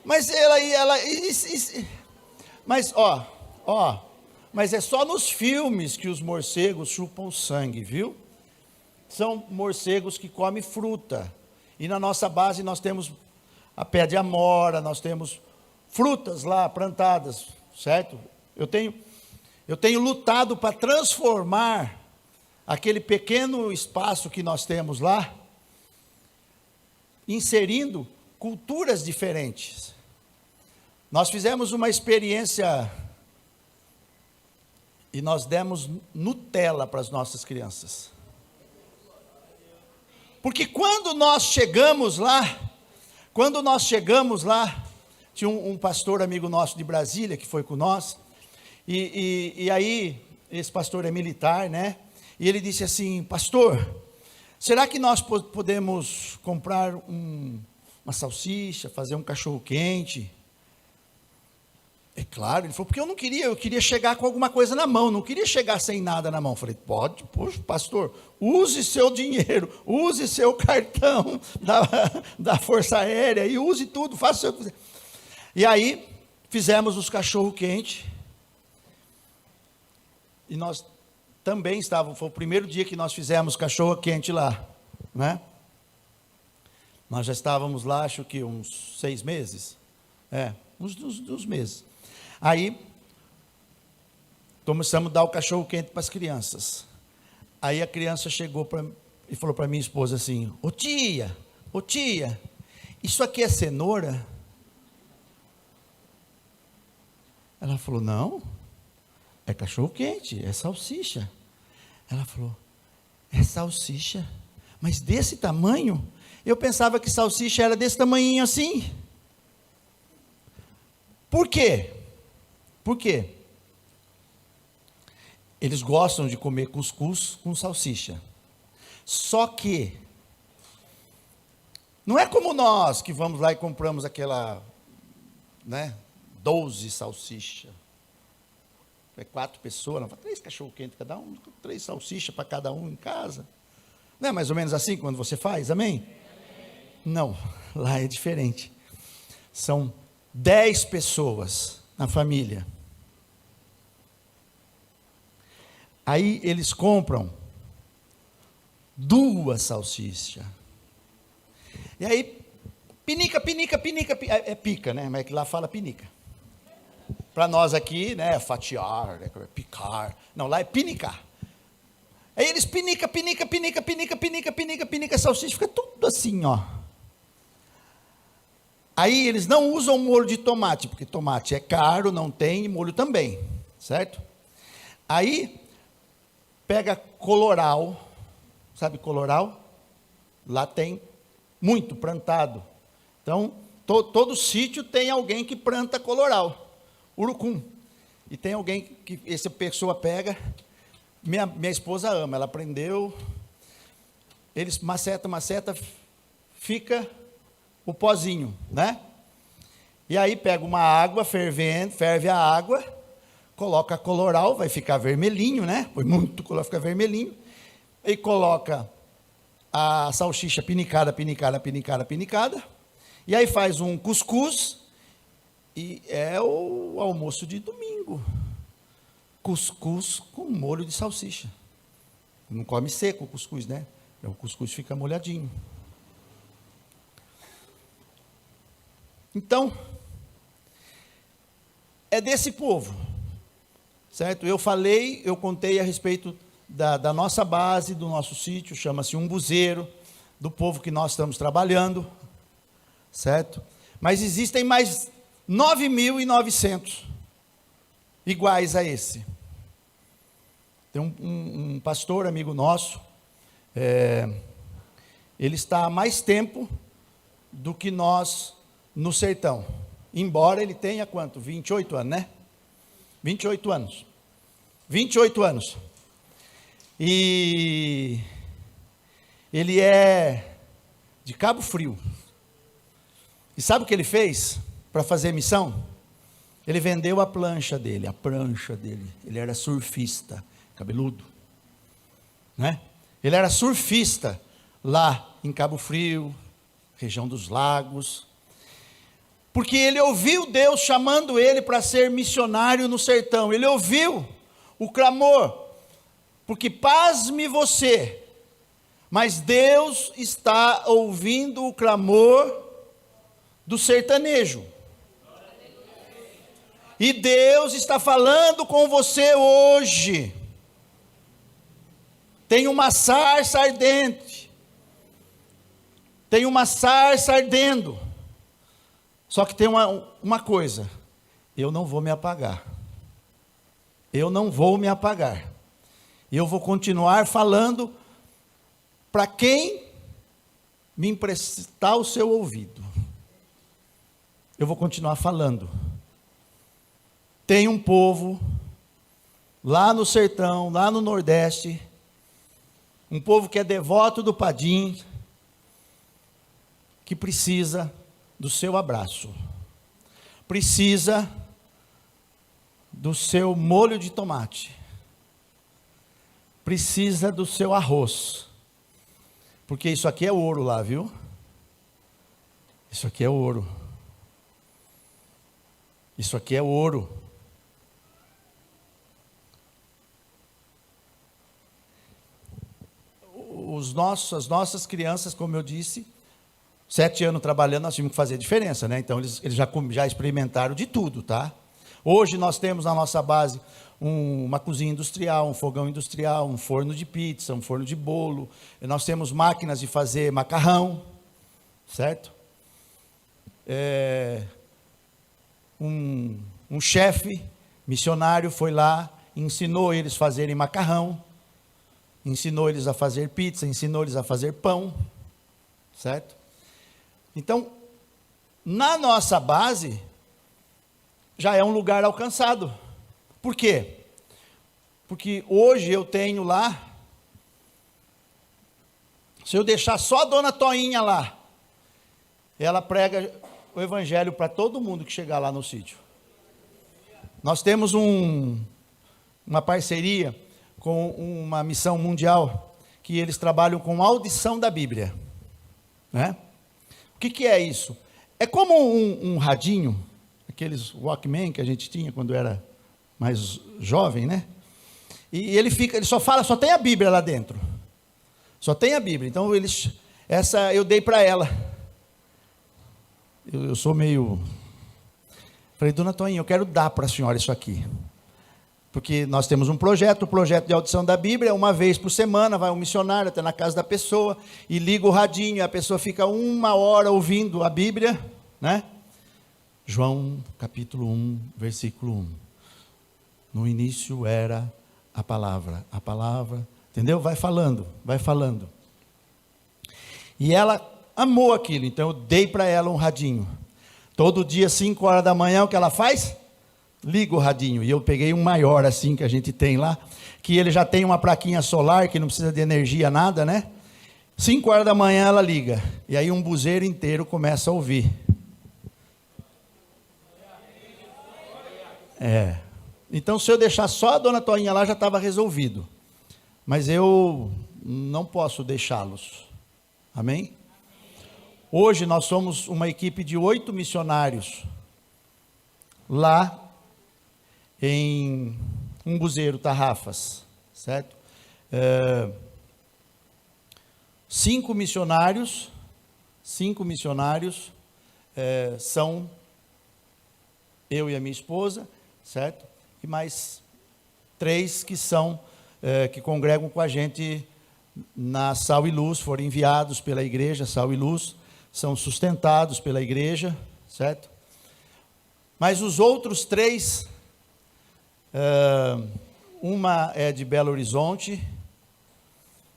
mas é só nos filmes que os morcegos chupam sangue, viu? São morcegos que comem fruta. E na nossa base nós temos a pé de amora, nós temos frutas lá plantadas, certo? Eu tenho lutado para transformar aquele pequeno espaço que nós temos lá, inserindo culturas diferentes. Nós fizemos uma experiência e nós demos Nutella para as nossas crianças. Porque quando nós chegamos lá, tinha um pastor amigo nosso de Brasília que foi com nós, e aí, esse pastor é militar, né? E ele disse assim, pastor, será que nós podemos comprar uma salsicha, fazer um cachorro quente? É claro, ele falou, porque eu queria chegar com alguma coisa na mão, não queria chegar sem nada na mão. Eu falei, pode, poxa, pastor, use seu dinheiro, use seu cartão da Força Aérea, e use tudo, faça o que você quiser. E aí, fizemos os cachorro quente, e nós também foi o primeiro dia que nós fizemos cachorro quente lá, né? Nós já estávamos lá, acho que uns 6 meses, uns meses. Aí, começamos a dar o cachorro quente para as crianças. Aí a criança chegou e falou para minha esposa assim, ô tia, isso aqui é cenoura? Ela falou, não, é cachorro quente, é salsicha. Ela falou, é salsicha? Mas desse tamanho? Eu pensava que salsicha era desse tamanhinho assim. Por quê? Por quê? Eles gostam de comer cuscuz com salsicha. Só que não é como nós que vamos lá e compramos aquela, 12 salsicha. É 4 pessoas, não, 3 cachorro quente cada um, 3 salsichas para cada um em casa. Não é mais ou menos assim quando você faz, amém? Não, lá é diferente. São 10 pessoas na família. Aí eles compram 2 salsichas. E aí, pinica, é pica, né? Mas é que lá fala pinica. Para nós aqui, né, fatiar, picar. Não, lá é pinicar. Aí eles pinica, salsicha, fica tudo assim, ó. Aí eles não usam molho de tomate, porque tomate é caro, não tem, e molho também, certo? Aí, pega coloral, sabe coloral? Lá tem muito plantado. Então, todo sítio tem alguém que planta coloral, urucum. E tem alguém que essa pessoa pega, minha esposa ama, ela aprendeu, eles maceta, fica o pozinho, né? E aí pega uma água fervendo, ferve a água, coloca coloral, vai ficar vermelhinho, né? Põe muito coloral, fica vermelhinho. E coloca a salsicha pinicada. E aí faz um cuscuz. E é o almoço de domingo. Cuscuz com molho de salsicha. Não come seco o cuscuz, né? O cuscuz fica molhadinho. Então, é desse povo, certo? Eu contei a respeito da nossa base, do nosso sítio, chama-se Umbuzeiro, do povo que nós estamos trabalhando, certo? Mas existem mais 9.900 iguais a esse. Tem um pastor amigo nosso, ele está há mais tempo do que nós no sertão, embora ele tenha quanto? 28 anos, né? 28 anos. 28 anos. E ele é de Cabo Frio. E sabe o que ele fez para fazer missão? Ele vendeu a prancha dele. Ele era surfista, cabeludo, né? Ele era surfista lá em Cabo Frio, região dos lagos, porque ele ouviu Deus chamando ele para ser missionário no sertão. Ele ouviu o clamor, porque pasme você, mas Deus está ouvindo o clamor do sertanejo, e Deus está falando com você hoje. Tem uma sarça ardente, tem uma sarça ardendo, só que tem uma coisa: eu não vou me apagar, eu não vou me apagar, eu vou continuar falando para quem me emprestar o seu ouvido, eu vou continuar falando. Tem um povo lá no sertão, lá no Nordeste, um povo que é devoto do Padim, que precisa do seu abraço, precisa do seu molho de tomate, precisa do seu arroz, porque isso aqui é ouro lá, viu? Isso aqui é ouro. Isso aqui é ouro. As nossas crianças, como eu disse, 7 anos trabalhando, nós tínhamos que fazer diferença, né? Então eles já experimentaram de tudo, tá? Hoje nós temos na nossa base uma cozinha industrial, um fogão industrial, um forno de pizza, um forno de bolo. Nós temos máquinas de fazer macarrão, certo? Um chefe missionário foi lá, ensinou eles a fazerem macarrão, ensinou eles a fazer pizza, ensinou eles a fazer pão, certo? Então, na nossa base, já é um lugar alcançado. Por quê? Porque hoje eu tenho lá, se eu deixar só a dona Toinha lá, ela prega o evangelho para todo mundo que chegar lá no sítio. Nós temos uma parceria com uma missão mundial, que eles trabalham com audição da Bíblia, né? O que é isso? É como um radinho, aqueles Walkman que a gente tinha quando era mais jovem, né? E ele só fala, só tem a Bíblia lá dentro, só tem a Bíblia. Então essa eu dei para ela. Eu sou meio... Falei, dona Toinha, eu quero dar para a senhora isso aqui. Porque nós temos um projeto, o projeto de audição da Bíblia, uma vez por semana, vai um missionário até na casa da pessoa, e liga o radinho, e a pessoa fica 1 hora ouvindo a Bíblia, né? João, capítulo 1, versículo 1. No início era a palavra, entendeu? Vai falando. E ela amou aquilo, então eu dei para ela um radinho. Todo dia, 5 horas da manhã, o que ela faz? Liga o radinho. E eu peguei um maior assim que a gente tem lá, que ele já tem uma plaquinha solar, que não precisa de energia, nada, né? 5 horas da manhã ela liga, e aí um buzeiro inteiro começa a ouvir. Então se eu deixar só a dona Toinha lá, já estava resolvido. Mas eu não posso deixá-los. Amém? Hoje nós somos uma equipe de 8 missionários lá em Umbuzeiro, Tarrafas, certo? 5 missionários são eu e a minha esposa, certo? E mais 3 que são, que congregam com a gente na Sal e Luz, foram enviados pela igreja Sal e Luz, são sustentados pela igreja, certo? Mas os outros 3 Uma é de Belo Horizonte,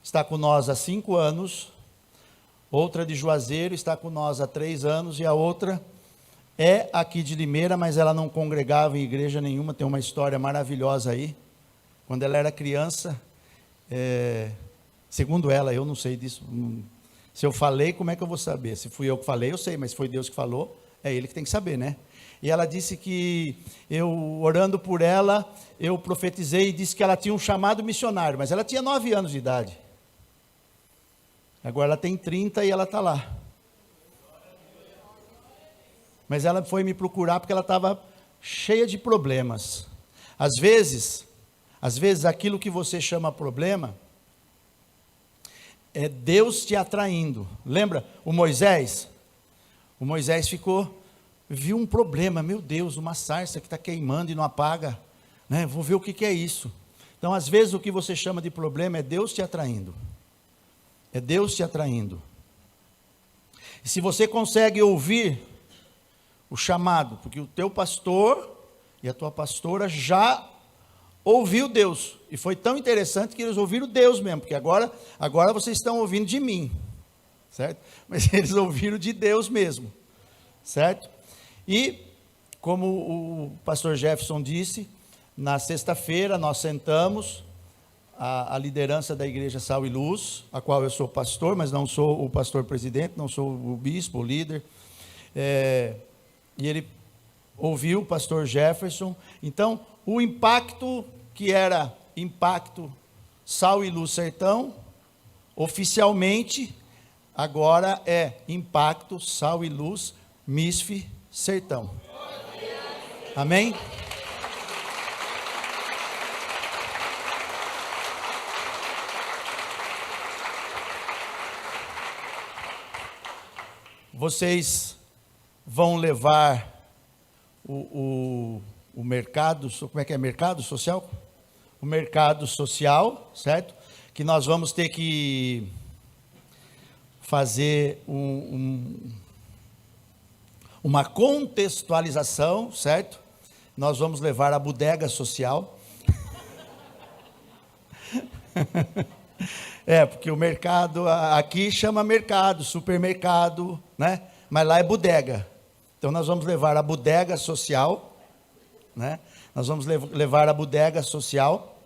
está com nós há 5 anos. Outra de Juazeiro, está com nós há 3 anos. E a outra é aqui de Limeira, mas ela não congregava em igreja nenhuma. Tem uma história maravilhosa aí. Quando ela era criança, segundo ela, eu não sei disso. Se eu falei, como é que eu vou saber? Se fui eu que falei, eu sei, mas foi Deus que falou, é Ele que tem que saber, né? E ela disse que eu, orando por ela, eu profetizei e disse que ela tinha um chamado missionário, mas ela tinha 9 anos de idade. Agora ela tem 30 e ela está lá. Mas ela foi me procurar porque ela estava cheia de problemas. Às vezes aquilo que você chama problema é Deus te atraindo. Lembra o Moisés? O Moisés viu um problema, meu Deus, uma sarça que está queimando e não apaga, né? Vou ver o que é isso. Então, às vezes o que você chama de problema é Deus te atraindo. É Deus te atraindo. E se você consegue ouvir o chamado, porque o teu pastor e a tua pastora já ouviu Deus, e foi tão interessante que eles ouviram Deus mesmo, porque agora vocês estão ouvindo de mim, certo? Mas eles ouviram de Deus mesmo, certo? E, como o pastor Jefferson disse, na sexta-feira nós sentamos, a liderança da igreja Sal e Luz, a qual eu sou pastor, mas não sou o pastor presidente, não sou o bispo, o líder, e ele ouviu o pastor Jefferson. Então, o impacto que era Impacto Sal e Luz Sertão, oficialmente, agora é Impacto Sal e Luz MISF Sertão. Amém? Vocês vão levar o mercado, como é que é? Mercado social? O mercado social, certo? Que nós vamos ter que fazer uma contextualização, certo? Nós vamos levar a bodega social. Porque o mercado, aqui chama mercado, supermercado, né? Mas lá é bodega. Então nós vamos levar a bodega social, né? Nós vamos levar a bodega social.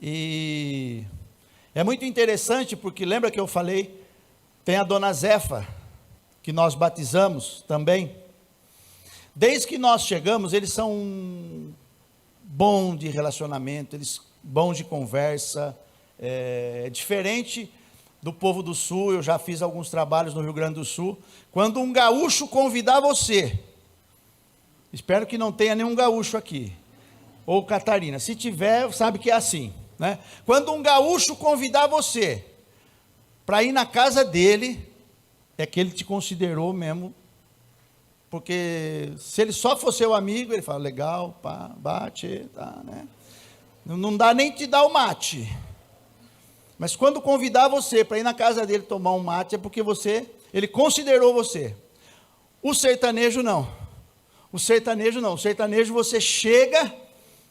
E é muito interessante porque lembra que eu falei, tem a dona Zefa, que nós batizamos também. Desde que nós chegamos, eles são bons de relacionamento, eles bons de conversa, diferente do povo do Sul. Eu já fiz alguns trabalhos no Rio Grande do Sul. Quando um gaúcho convidar você, espero que não tenha nenhum gaúcho aqui, ou Catarina, se tiver, sabe que é assim, né? Quando um gaúcho convidar você para ir na casa dele, é que ele te considerou mesmo, porque se ele só for seu amigo, ele fala, legal, pá, bate, tá, né? Não dá nem te dar o mate. Mas quando convidar você para ir na casa dele tomar um mate, é porque ele considerou você. O sertanejo não. O sertanejo você chega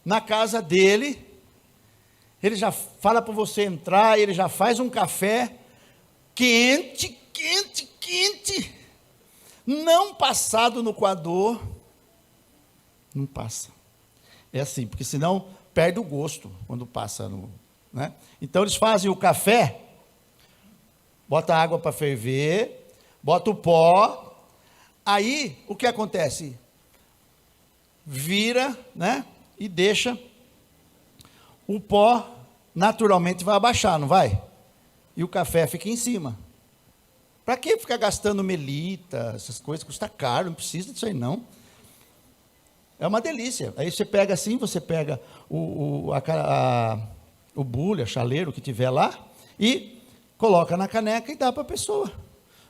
na casa dele, ele já fala para você entrar, ele já faz um café quente, não passado no coador, não passa. É assim, porque senão perde o gosto quando passa no, né? Então eles fazem o café, bota a água para ferver, bota o pó, aí o que acontece? Vira, né? E deixa o pó, naturalmente vai abaixar, não vai? E o café fica em cima. Para que ficar gastando melita, essas coisas, custa caro, não precisa disso aí não. É uma delícia. Aí você pega assim, você pega o bule, a chaleiro que tiver lá, e coloca na caneca e dá para a pessoa.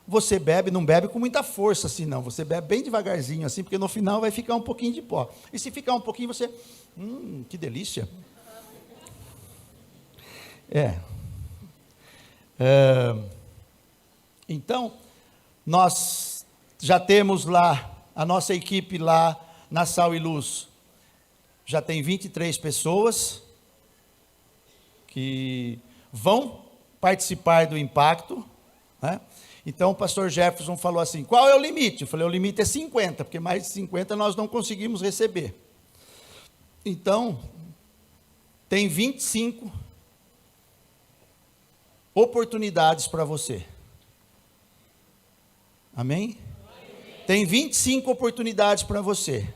Você bebe, não bebe com muita força assim não, você bebe bem devagarzinho assim, porque no final vai ficar um pouquinho de pó. E se ficar um pouquinho, você, que delícia. Então, nós já temos lá, a nossa equipe lá na Sal e Luz, já tem 23 pessoas que vão participar do impacto, né? Então o pastor Jefferson falou assim, qual é o limite? Eu falei, o limite é 50, porque mais de 50 nós não conseguimos receber. Então, tem 25 oportunidades para você. Amém? Tem 25 oportunidades para você,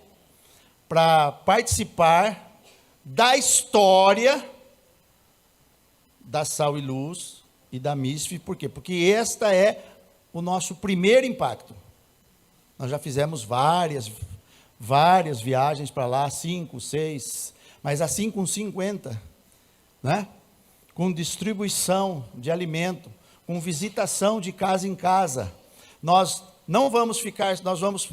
para participar da história da Sal e Luz e da MISF. Por quê? Porque esta é o nosso primeiro impacto. Nós já fizemos várias viagens para lá, 5, 6, mas assim com 50, né? Com distribuição de alimento, com visitação de casa em casa. Nós não vamos ficar, nós vamos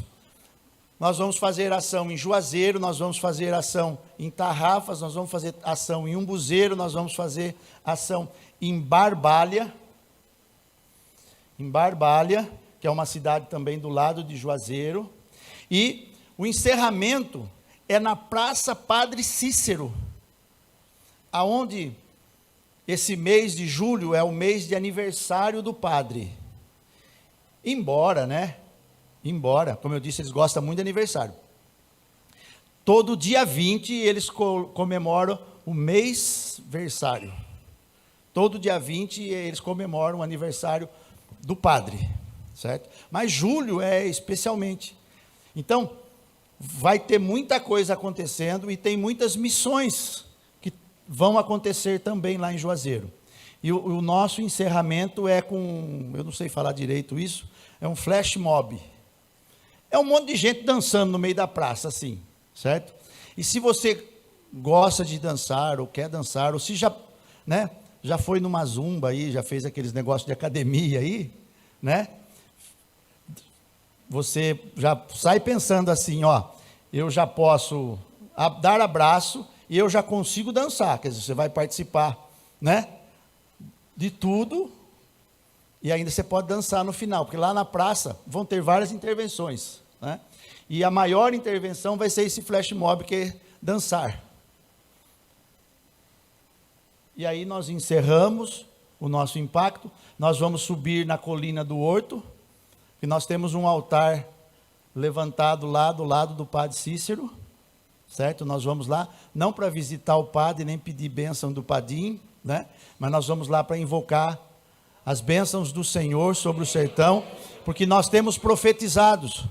fazer ação em Juazeiro, nós vamos fazer ação em Tarrafas, nós vamos fazer ação em Umbuzeiro, nós vamos fazer ação em Barbalha, que é uma cidade também do lado de Juazeiro, e o encerramento é na Praça Padre Cícero, aonde esse mês de julho é o mês de aniversário do padre. Embora, como eu disse, eles gostam muito de aniversário. Todo dia 20 eles comemoram o mês-versário. Todo dia 20 eles comemoram o aniversário do padre, certo? Mas julho é especialmente. Então, vai ter muita coisa acontecendo e tem muitas missões que vão acontecer também lá em Juazeiro. E o nosso encerramento é com, eu não sei falar direito isso, é um flash mob. É um monte de gente dançando no meio da praça, assim, certo? E se você gosta de dançar, ou quer dançar, ou se já, né, já foi numa zumba aí, já fez aqueles negócios de academia aí, né? Você já sai pensando assim, ó, eu já posso dar abraço e eu já consigo dançar, quer dizer, você vai participar, né, de tudo, e ainda você pode dançar no final, porque lá na praça vão ter várias intervenções, né? E a maior intervenção vai ser esse flash mob, que é dançar. E aí nós encerramos o nosso impacto, nós vamos subir na colina do Horto, e nós temos um altar levantado lá do lado do Padre Cícero, certo? Nós vamos lá, não para visitar o padre, nem pedir bênção do Padim, né? Mas nós vamos lá para invocar as bênçãos do Senhor sobre o sertão, porque nós temos profetizado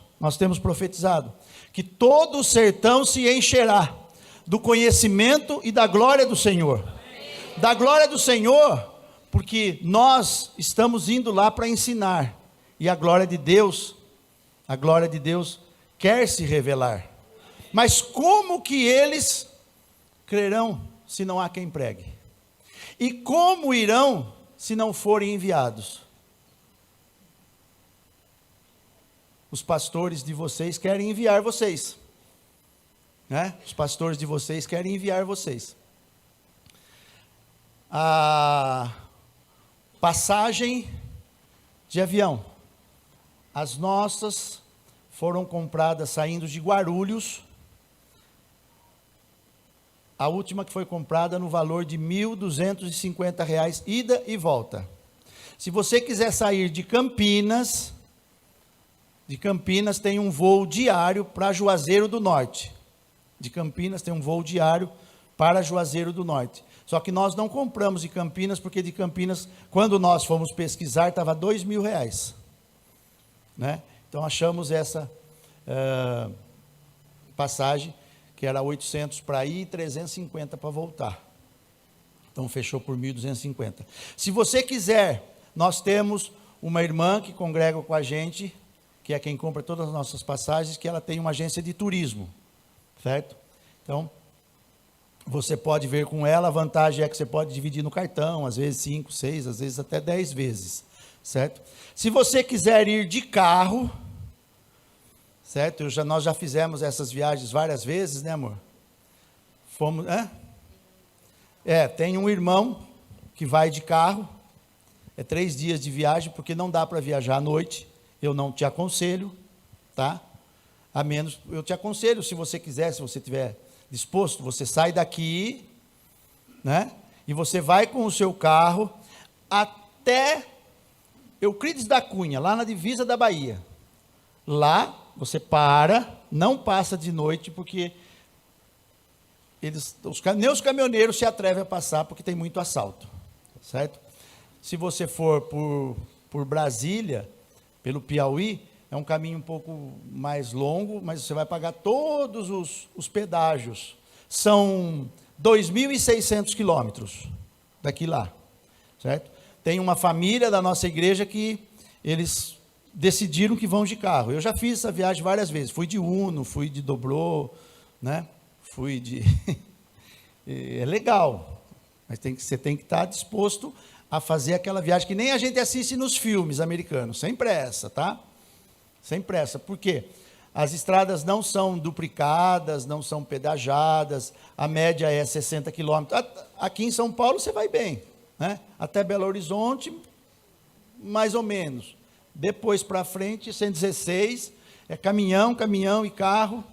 que todo o sertão se encherá do conhecimento e da glória do Senhor. Da glória do Senhor, porque nós estamos indo lá para ensinar, e a glória de Deus quer se revelar. Mas como que eles crerão se não há quem pregue? E como irão se não forem enviados? Os pastores de vocês querem enviar vocês, né? Os pastores de vocês querem enviar vocês. A passagem de avião, as nossas foram compradas saindo de Guarulhos. A última que foi comprada no valor de R$ 1.250, ida e volta. Se você quiser sair de Campinas tem um voo diário para Juazeiro do Norte. De Campinas tem um voo diário para Juazeiro do Norte. Só que nós não compramos de Campinas, porque de Campinas, quando nós fomos pesquisar, estava R$ 2.000, né? Então achamos essa passagem, que era 800 para ir e 350 para voltar. Então fechou por 1.250. Se você quiser, nós temos uma irmã que congrega com a gente, que é quem compra todas as nossas passagens, que ela tem uma agência de turismo, certo? Então, você pode ver com ela, a vantagem é que você pode dividir no cartão, às vezes 5, 6, às vezes até 10 vezes, certo? Se você quiser ir de carro, certo? Nós já fizemos essas viagens várias vezes, né, amor? Fomos, tem um irmão que vai de carro, 3 dias de viagem, porque não dá para viajar à noite, eu não te aconselho, tá? A menos, eu te aconselho, se você quiser, se você tiver disposto? Você sai daqui, né? E você vai com o seu carro até Euclides da Cunha, lá na divisa da Bahia. Lá você não passa de noite, porque nem os caminhoneiros se atrevem a passar, porque tem muito assalto, certo? Se você for por Brasília, pelo Piauí, é um caminho um pouco mais longo, mas você vai pagar todos os pedágios. São 2.600 quilômetros daqui lá, certo? Tem uma família da nossa igreja que eles decidiram que vão de carro. Eu já fiz essa viagem várias vezes. Fui de Uno, fui de Dobrô, né? Fui de... É legal, mas você tem que estar disposto a fazer aquela viagem que nem a gente assiste nos filmes americanos, sem pressa, tá? Sem pressa. Por quê? As estradas não são duplicadas, não são pedajadas, a média é 60 quilômetros. Aqui em São Paulo você vai bem, né? Até Belo Horizonte, mais ou menos. Depois para frente, 116, é caminhão e carro,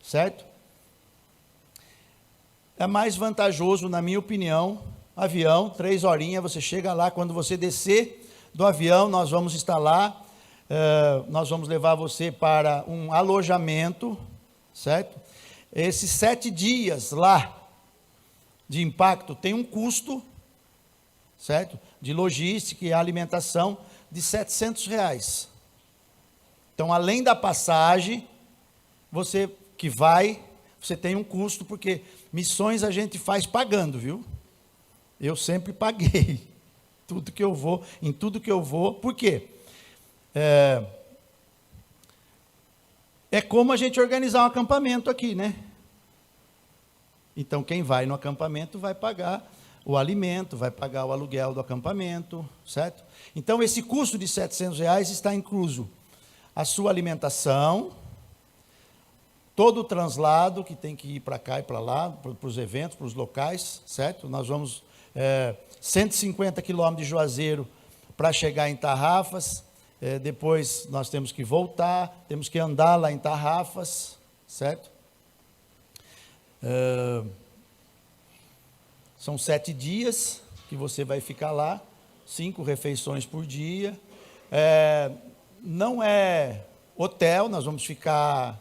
certo? É mais vantajoso, na minha opinião, avião, 3 horinhas, você chega lá. Quando você descer do avião, nós vamos estar lá, nós vamos levar você para um alojamento, certo? Esses 7 dias lá de impacto tem um custo, certo? De logística e alimentação de R$700. Então, além da passagem, você tem um custo, porque missões a gente faz pagando, viu? Eu sempre paguei, em tudo que eu vou, por quê? É como a gente organizar um acampamento aqui, né? Então, quem vai no acampamento vai pagar o alimento, vai pagar o aluguel do acampamento, certo? Então, esse custo de R$700 está incluso a sua alimentação, todo o translado que tem que ir para cá e para lá, para os eventos, para os locais, certo? Nós vamos 150 quilômetros de Juazeiro para chegar em Tarrafas, depois nós temos que voltar, temos que andar lá em Tarrafas, certo? São 7 dias que você vai ficar lá, 5 refeições por dia, não é hotel, nós vamos ficar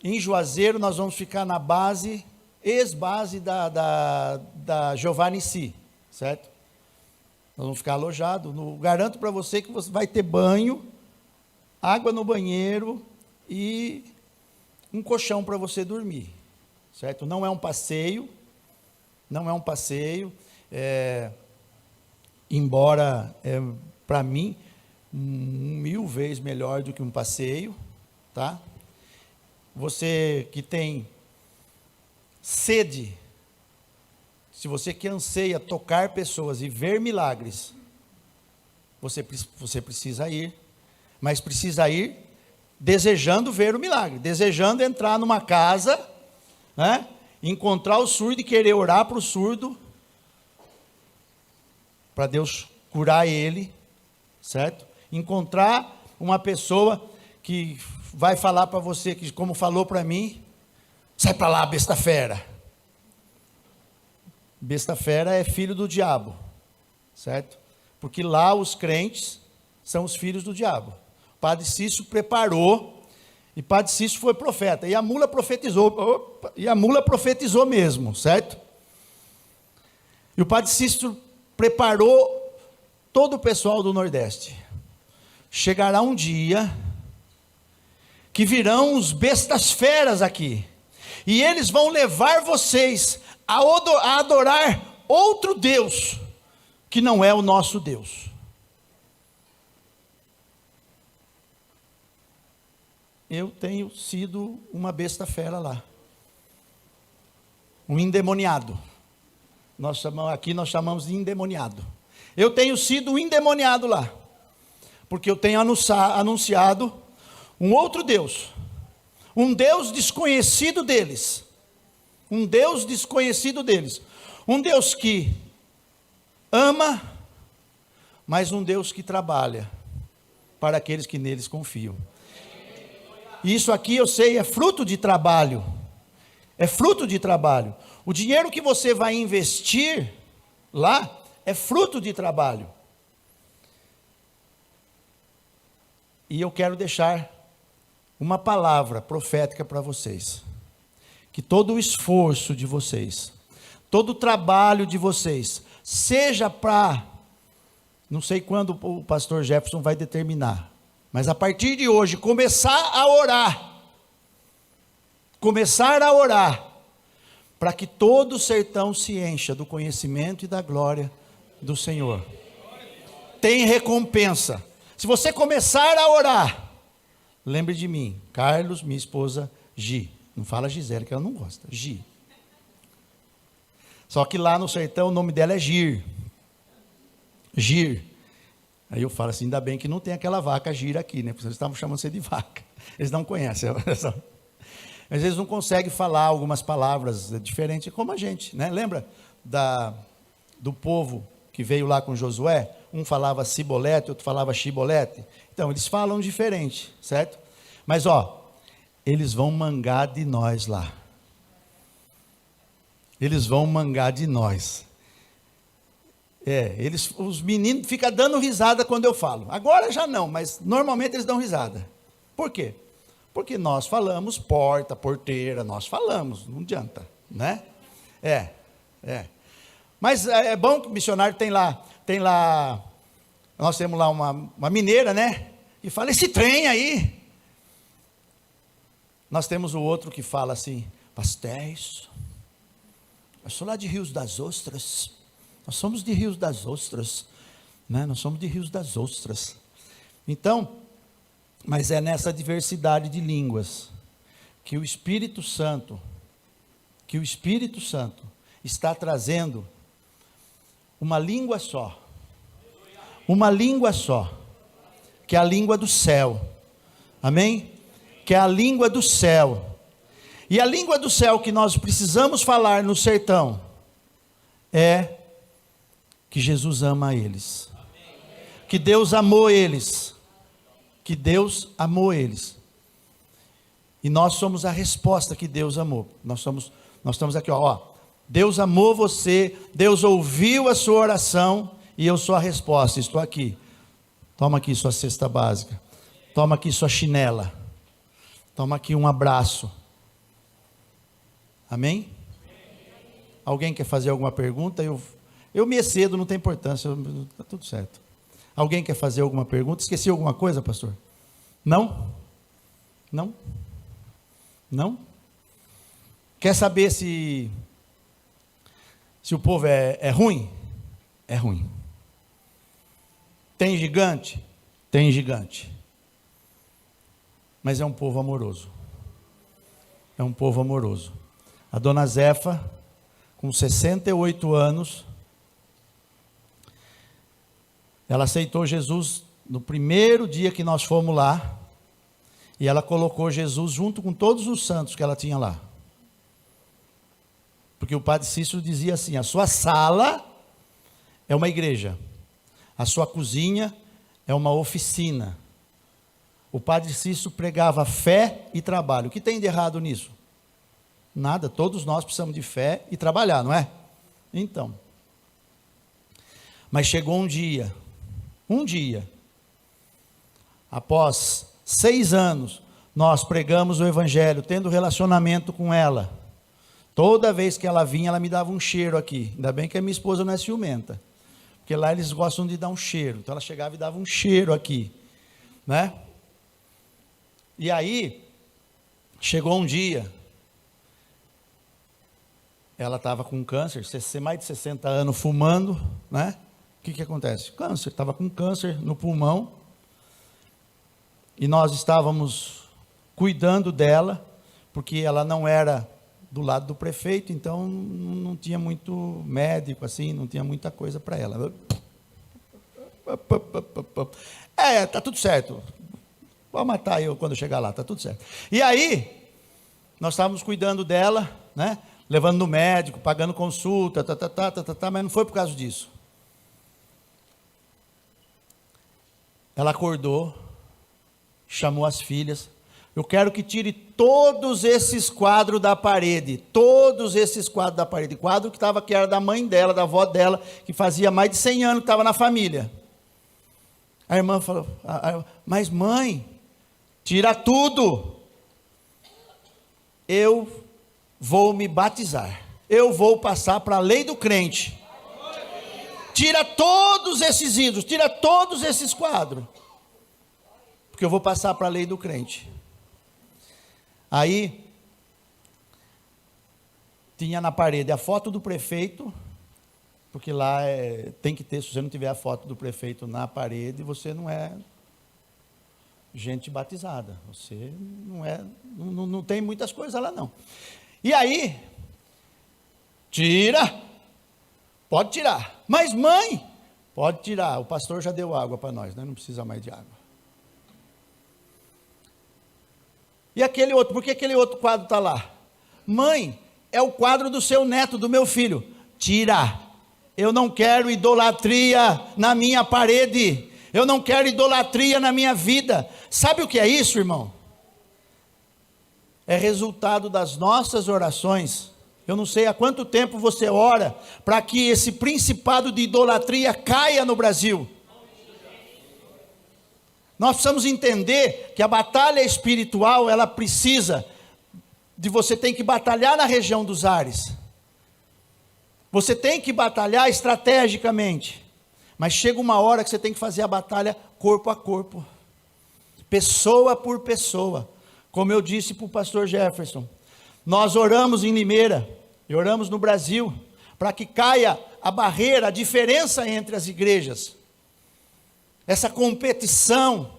em Juazeiro, nós vamos ficar na base, ex-base da Giovanni Si, certo? Nós vamos ficar alojados, garanto para você que você vai ter banho, água no banheiro e um colchão para você dormir, certo? Não é um passeio, embora para mim 1000 vezes melhor do que um passeio, tá? Você que tem sede, se você que anseia tocar pessoas e ver milagres, você precisa ir, mas precisa ir desejando ver o milagre, desejando entrar numa casa, né? Encontrar o surdo e querer orar para o surdo, para Deus curar ele, certo? Encontrar uma pessoa que vai falar para você, que como falou para mim, sai para lá, besta fera. Besta fera é filho do diabo, certo? Porque lá os crentes são os filhos do diabo. O Padre Cício preparou, e Padre Cício foi profeta, e a mula profetizou mesmo, certo? E o Padre Cício preparou todo o pessoal do Nordeste. Chegará um dia que virão os bestas feras aqui, e eles vão levar vocês a adorar outro Deus, que não é o nosso Deus. Eu tenho sido uma besta fera lá, um endemoniado. Aqui nós chamamos de endemoniado. Eu tenho sido um endemoniado lá, porque eu tenho anunciado um outro Deus, um Deus desconhecido deles, um Deus que ama, mas um Deus que trabalha para aqueles que neles confiam. Isso aqui eu sei é fruto de trabalho, É fruto de trabalho. O dinheiro que você vai investir lá é fruto de trabalho. E eu quero deixar uma palavra profética para vocês. Que todo o esforço de vocês, todo o trabalho de vocês, seja para, não sei quando o pastor Jefferson vai determinar, mas a partir de hoje, começar a orar, para que todo o sertão se encha do conhecimento e da glória do Senhor. Tem recompensa. Se você começar a orar, lembre de mim, Carlos, minha esposa Gi. Não fala Gisele, que ela não gosta. Gi. Só que lá no sertão o nome dela é Gir. Gir. Aí eu falo assim, ainda bem que não tem aquela vaca Gir aqui, né? Porque eles estavam chamando você de vaca. Eles não conhecem. Às vezes não conseguem falar algumas palavras diferentes, como a gente, né? Lembra do povo que veio lá com Josué? Um falava cibolete, outro falava chibolete. Então, eles falam diferente, certo? Mas, eles vão mangar de nós lá. Eles vão mangar de nós. Os meninos ficam dando risada quando eu falo. Agora já não, mas normalmente eles dão risada. Por quê? Porque nós falamos porta, porteira, nós falamos, não adianta, né? Mas é bom que o missionário tem lá, nós temos lá uma mineira, né? E fala, esse trem aí. Nós temos o outro que fala assim, pastéis, eu sou lá de Rios das Ostras, nós somos de Rios das Ostras, né? Nós somos de Rios das Ostras. Então, mas é nessa diversidade de línguas que o Espírito Santo está trazendo uma língua só, que é a língua do céu, amém? Que é a língua do céu, e a língua do céu que nós precisamos falar no sertão, é que Jesus ama eles, que Deus amou eles, e nós somos a resposta que Deus amou, nós estamos aqui, Deus amou você, Deus ouviu a sua oração, e eu sou a resposta, estou aqui, toma aqui sua cesta básica, toma aqui sua chinela, toma aqui um abraço, amém? Alguém quer fazer alguma pergunta? Eu me excedo, não tem importância, está tudo certo. Alguém quer fazer alguma pergunta? Esqueci alguma coisa, pastor? Não? Quer saber se o povo é ruim? É ruim. Tem gigante? Tem gigante. Mas é um povo amoroso. É um povo amoroso. A dona Zefa, com 68 anos, ela aceitou Jesus no primeiro dia que nós fomos lá, e ela colocou Jesus junto com todos os santos que ela tinha lá. Porque o padre Cícero dizia assim, a sua sala é uma igreja, a sua cozinha é uma oficina. O padre Cícero pregava fé e trabalho. O que tem de errado nisso? Nada, todos nós precisamos de fé e trabalhar, não é? Então, mas chegou um dia, após 6 anos, nós pregamos o evangelho, tendo relacionamento com ela. Toda vez que ela vinha, ela me dava um cheiro aqui. Ainda bem que a minha esposa não é ciumenta, porque lá eles gostam de dar um cheiro. Então ela chegava e dava um cheiro aqui, né? E aí, chegou um dia, ela estava com câncer, mais de 60 anos fumando, né? O que acontece? Câncer, estava com câncer no pulmão, e nós estávamos cuidando dela, porque ela não era do lado do prefeito, então não tinha muito médico, assim, não tinha muita coisa para ela. Tá tudo certo, vou matar eu quando chegar lá, tá tudo certo. E aí, nós estávamos cuidando dela, né? Levando no médico, pagando consulta, mas não foi por causa disso. Ela acordou, chamou as filhas, Eu quero que tire todos esses quadros da parede. Todos esses quadros da parede. Quadro que era da mãe dela, da avó dela, que fazia mais de 100 anos que estava na família. A irmã falou, mas mãe, tira tudo. Eu vou me batizar. Eu vou passar para a lei do crente. Tira todos esses ídolos, tira todos esses quadros. Porque eu vou passar para a lei do crente. Aí, tinha na parede a foto do prefeito, porque lá tem que ter, se você não tiver a foto do prefeito na parede, você não é gente batizada. Você não tem muitas coisas lá não. E aí, tira, pode tirar. Mas mãe, pode tirar, o pastor já deu água para nós, né? Não precisa mais de água. E aquele outro, por que aquele outro quadro está lá? Mãe, é o quadro do seu neto, do meu filho. Tira. Eu não quero idolatria na minha parede. Eu não quero idolatria na minha vida. Sabe o que é isso, irmão? É resultado das nossas orações. Eu não sei há quanto tempo você ora para que esse principado de idolatria caia no Brasil. Nós precisamos entender que a batalha espiritual, ela precisa de você tem que batalhar na região dos ares. Você tem que batalhar estrategicamente. Mas chega uma hora que você tem que fazer a batalha corpo a corpo. Pessoa por pessoa. Como eu disse para o pastor Jefferson. Nós oramos em Limeira. E oramos no Brasil. Para que caia a barreira, a diferença entre as igrejas. Essa competição.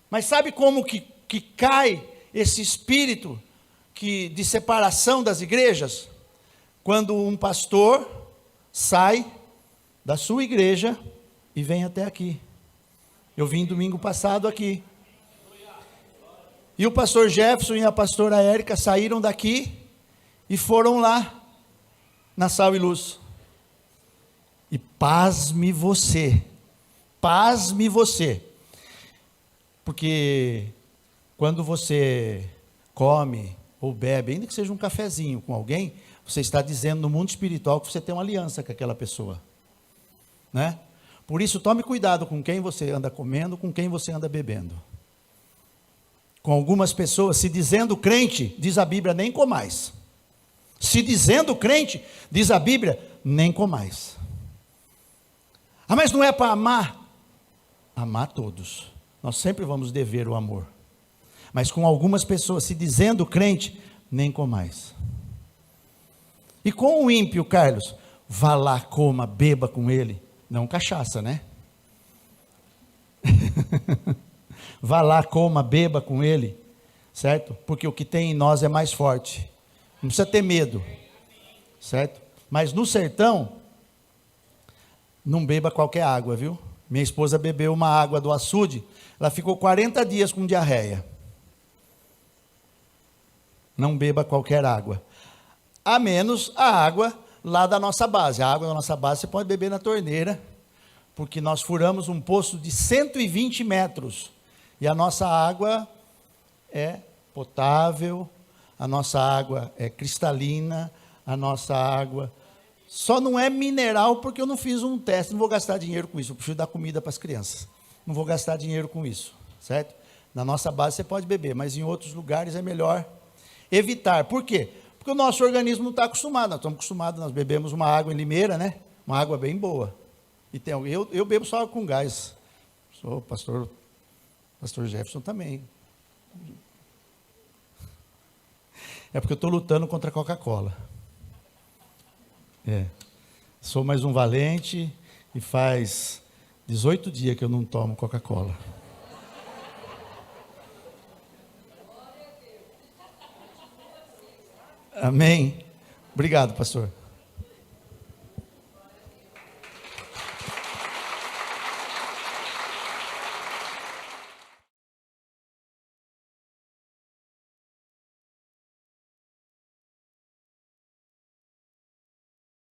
Mas sabe como que cai esse espírito de separação das igrejas? Quando um pastor sai da sua igreja e vem até aqui. Eu vim domingo passado aqui. E o pastor Jefferson e a pastora Érica saíram daqui e foram lá na Sal e Luz. E pasme você. Pasme você, porque quando você come ou bebe, ainda que seja um cafezinho com alguém, você está dizendo no mundo espiritual que você tem uma aliança com aquela pessoa, né? Por isso tome cuidado com quem você anda comendo, com quem você anda bebendo. Com algumas pessoas, se dizendo crente, diz a Bíblia, nem comais. Se dizendo crente, diz a Bíblia, nem comais. Ah, mas não é para amar? Amar todos, nós sempre vamos dever o amor, mas com algumas pessoas, se dizendo crente, nem comais. E com o ímpio, Carlos, vá lá, coma, beba com ele, não cachaça, né? Vá lá, coma, beba com ele, certo? Porque o que tem em nós é mais forte, não precisa ter medo, certo? Mas no sertão, não beba qualquer água, viu? Minha esposa bebeu uma água do açude, ela ficou 40 dias com diarreia. Não beba qualquer água, a menos a água lá da nossa base. A água da nossa base você pode beber na torneira, porque nós furamos um poço de 120 metros, e a nossa água é potável, a nossa água é cristalina, a nossa água... Só não é mineral porque eu não fiz um teste, não vou gastar dinheiro com isso, eu preciso dar comida para as crianças. Não vou gastar dinheiro com isso, certo? Na nossa base você pode beber, mas em outros lugares é melhor evitar. Por quê? Porque o nosso organismo não está acostumado, nós estamos acostumados, nós bebemos uma água em Limeira, né? Uma água bem boa. E eu bebo só com gás. Sou pastor Jefferson também. É porque eu estou lutando contra a Coca-Cola. Sou mais um valente e faz 18 dias que eu não tomo Coca-Cola. Amém? Obrigado, pastor.